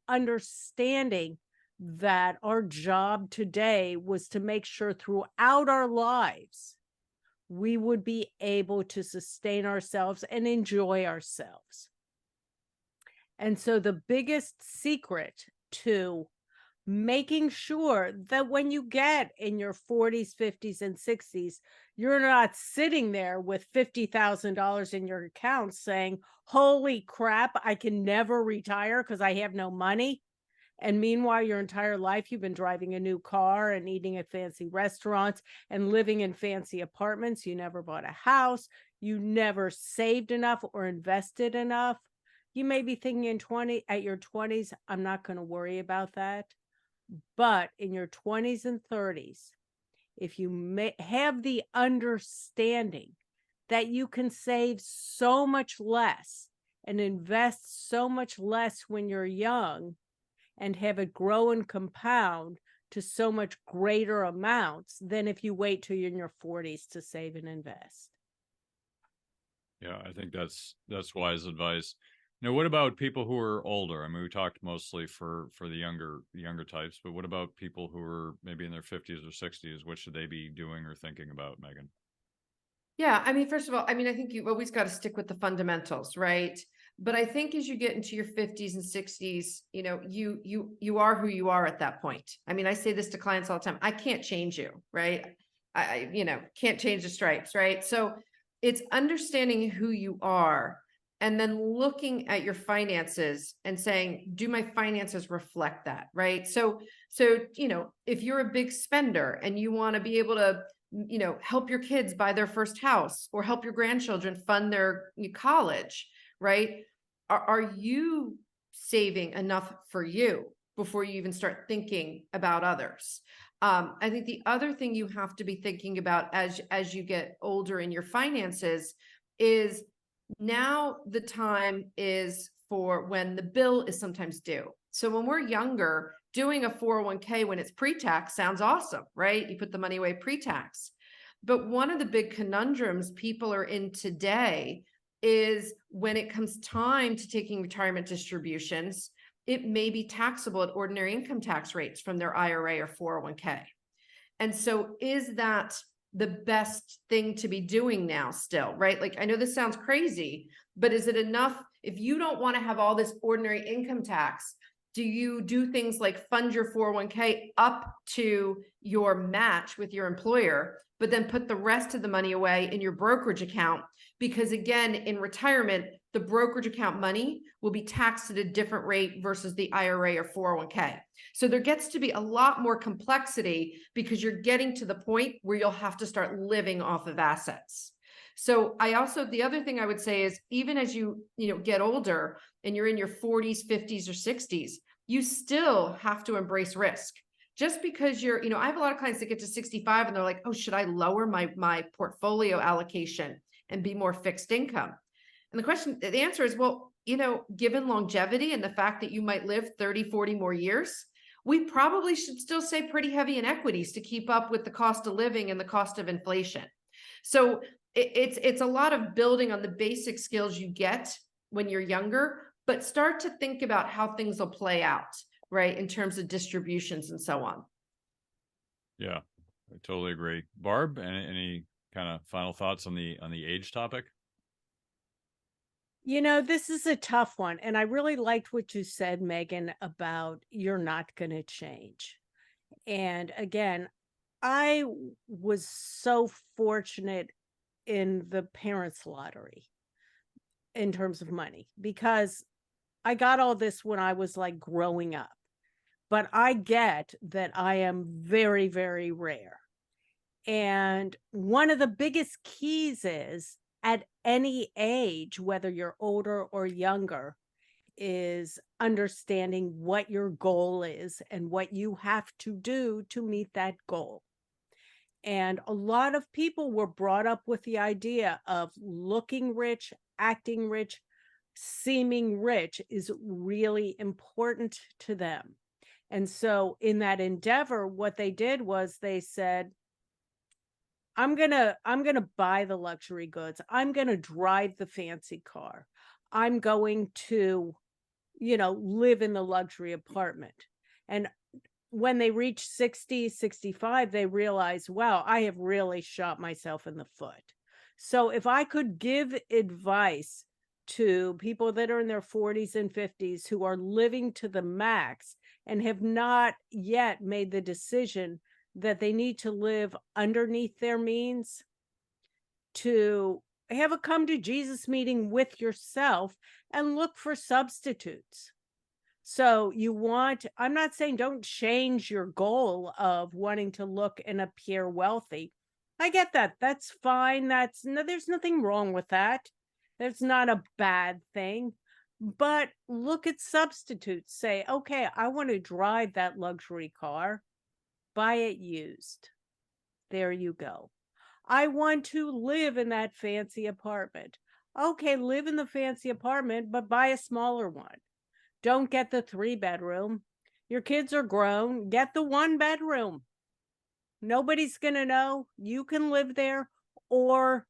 understanding that our job today was to make sure throughout our lives we would be able to sustain ourselves and enjoy ourselves. And so the biggest secret to making sure that when you get in your 40s, 50s, and 60s, you're not sitting there with $50,000 in your account saying, holy crap, I can never retire because I have no money. And meanwhile, your entire life, you've been driving a new car and eating at fancy restaurants and living in fancy apartments. You never bought a house. You never saved enough or invested enough. You may be thinking at your 20s, I'm not going to worry about that. But in your 20s and 30s, if you have the understanding that you can save so much less and invest so much less when you're young and have it grow and compound to so much greater amounts than if you wait till you're in your 40s to save and invest. Yeah, I think that's wise advice. Now, what about people who are older? I mean, we talked mostly for the younger types, but what about people who are maybe in their 50s or 60s? What should they be doing or thinking about, Megan? Yeah, I mean, first of all, I think you've always got to stick with the fundamentals, right? But I think as you get into your 50s and 60s, you are who you are at that point. I mean, I say this to clients all the time. I can't change you, right? I can't change the stripes, right? So it's understanding who you are and then looking at your finances and saying, do my finances reflect that, right? So if you're a big spender and you want to be able to help your kids buy their first house or help your grandchildren fund their college, right? Are you saving enough for you before you even start thinking about others? I think the other thing you have to be thinking about as you get older in your finances is now the time is for when the bill is sometimes due. So when we're younger, doing a 401k when it's pre-tax sounds awesome, right? You put the money away pre-tax. But one of the big conundrums people are in today is when it comes time to taking retirement distributions, it may be taxable at ordinary income tax rates from their IRA or 401k. And so is that the best thing to be doing now still, right? Like, I know this sounds crazy, but is it enough? If you don't want to have all this ordinary income tax, do you do things like fund your 401k up to your match with your employer, but then put the rest of the money away in your brokerage account? Because again, in retirement, the brokerage account money will be taxed at a different rate versus the IRA or 401k. So there gets to be a lot more complexity because you're getting to the point where you'll have to start living off of assets. So the other thing I would say is even as you get older and you're in your 40s, 50s, or 60s, you still have to embrace risk. Just because I have a lot of clients that get to 65 and they're like, oh, should I lower my portfolio allocation and be more fixed income? And the answer is, well, given longevity and the fact that you might live 30, 40 more years, we probably should still stay pretty heavy in equities to keep up with the cost of living and the cost of inflation. So it's a lot of building on the basic skills you get when you're younger, but start to think about how things will play out, right? In terms of distributions and so on. Yeah, I totally agree. Barb, any kind of final thoughts on the age topic? This is a tough one. And I really liked what you said, Megan, about you're not going to change. And again, I was so fortunate in the parents' lottery in terms of money because I got all this when I was like growing up. But I get that I am very, very rare. And one of the biggest keys is at any age, whether you're older or younger, is understanding what your goal is and what you have to do to meet that goal. And a lot of people were brought up with the idea of looking rich, acting rich, seeming rich is really important to them. And so in that endeavor, what they did was they said, I'm gonna buy the luxury goods. I'm gonna drive the fancy car. I'm going to, live in the luxury apartment. And when they reach 60, 65, they realize, wow, I have really shot myself in the foot. So if I could give advice to people that are in their 40s and 50s who are living to the max and have not yet made the decision that they need to live underneath their means, to have a come to Jesus meeting with yourself and look for substitutes. So I'm not saying don't change your goal of wanting to look and appear wealthy. I get that. That's fine. There's nothing wrong with that. That's not a bad thing. But look at substitutes. Say, okay, I want to drive that luxury car. Buy it used. There you go. I want to live in that fancy apartment. Okay, live in the fancy apartment, but buy a smaller one. Don't get the 3-bedroom. Your kids are grown. Get the 1-bedroom. Nobody's going to know. You can live there, or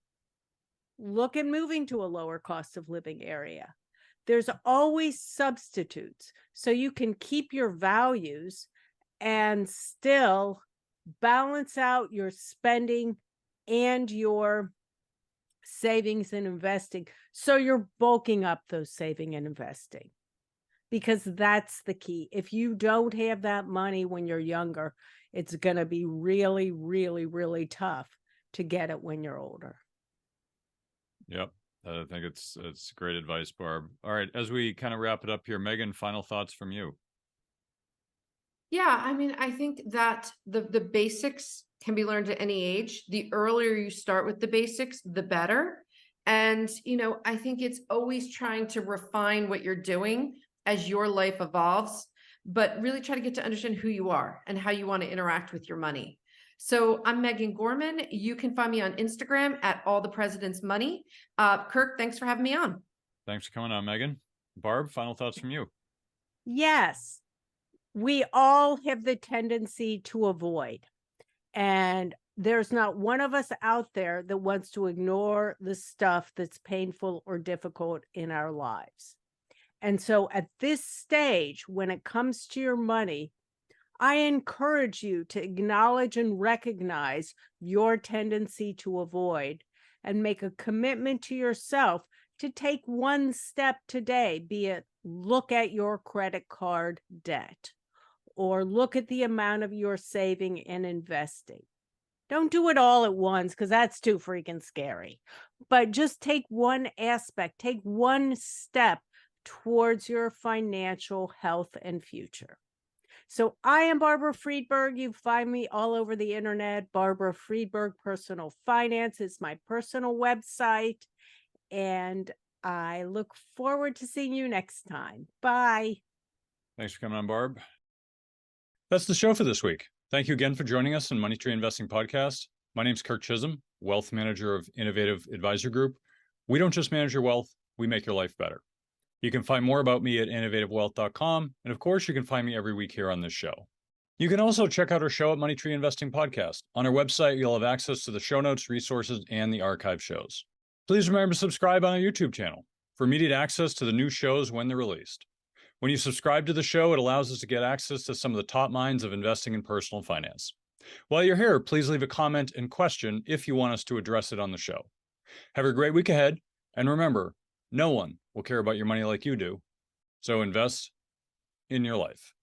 look at moving to a lower cost of living area. There's always substitutes. So you can keep your values and still balance out your spending and your savings and investing. So you're bulking up those saving and investing, because that's the key. If you don't have that money when you're younger, it's going to be really, really, really tough to get it when you're older. Yep. I think it's great advice, Barb. All right. As we kind of wrap it up here, Megan, final thoughts from you. Yeah, I mean, I think that the basics can be learned at any age. The earlier you start with the basics, the better. And, I think it's always trying to refine what you're doing as your life evolves, but really try to get to understand who you are and how you want to interact with your money. So I'm Megan Gorman. You can find me on Instagram at All the President's Money. Kirk, thanks for having me on. Thanks for coming on, Megan. Barb, final thoughts from you. Yes, we all have the tendency to avoid. And there's not one of us out there that wants to ignore the stuff that's painful or difficult in our lives. And so at this stage, when it comes to your money, I encourage you to acknowledge and recognize your tendency to avoid and make a commitment to yourself to take one step today, be it look at your credit card debt or look at the amount of your saving and investing. Don't do it all at once, because that's too freaking scary. But just take one aspect, take one step towards your financial health and future. So I am Barbara Friedberg. You find me all over the internet. Barbara Friedberg Personal Finance is my personal website. And I look forward to seeing you next time. Bye. Thanks for coming on, Barb. That's the show for this week. Thank you again for joining us on Money Tree Investing Podcast. My name's Kirk Chisholm, Wealth Manager of Innovative Advisor Group. We don't just manage your wealth, we make your life better. You can find more about me at innovativewealth.com. And of course, you can find me every week here on this show. You can also check out our show at Money Tree Investing Podcast. On our website, you'll have access to the show notes, resources, and the archive shows. Please remember to subscribe on our YouTube channel for immediate access to the new shows when they're released. When you subscribe to the show, it allows us to get access to some of the top minds of investing in personal finance. While you're here, please leave a comment and question if you want us to address it on the show. Have a great week ahead, and remember, no one will care about your money like you do, so invest in your life.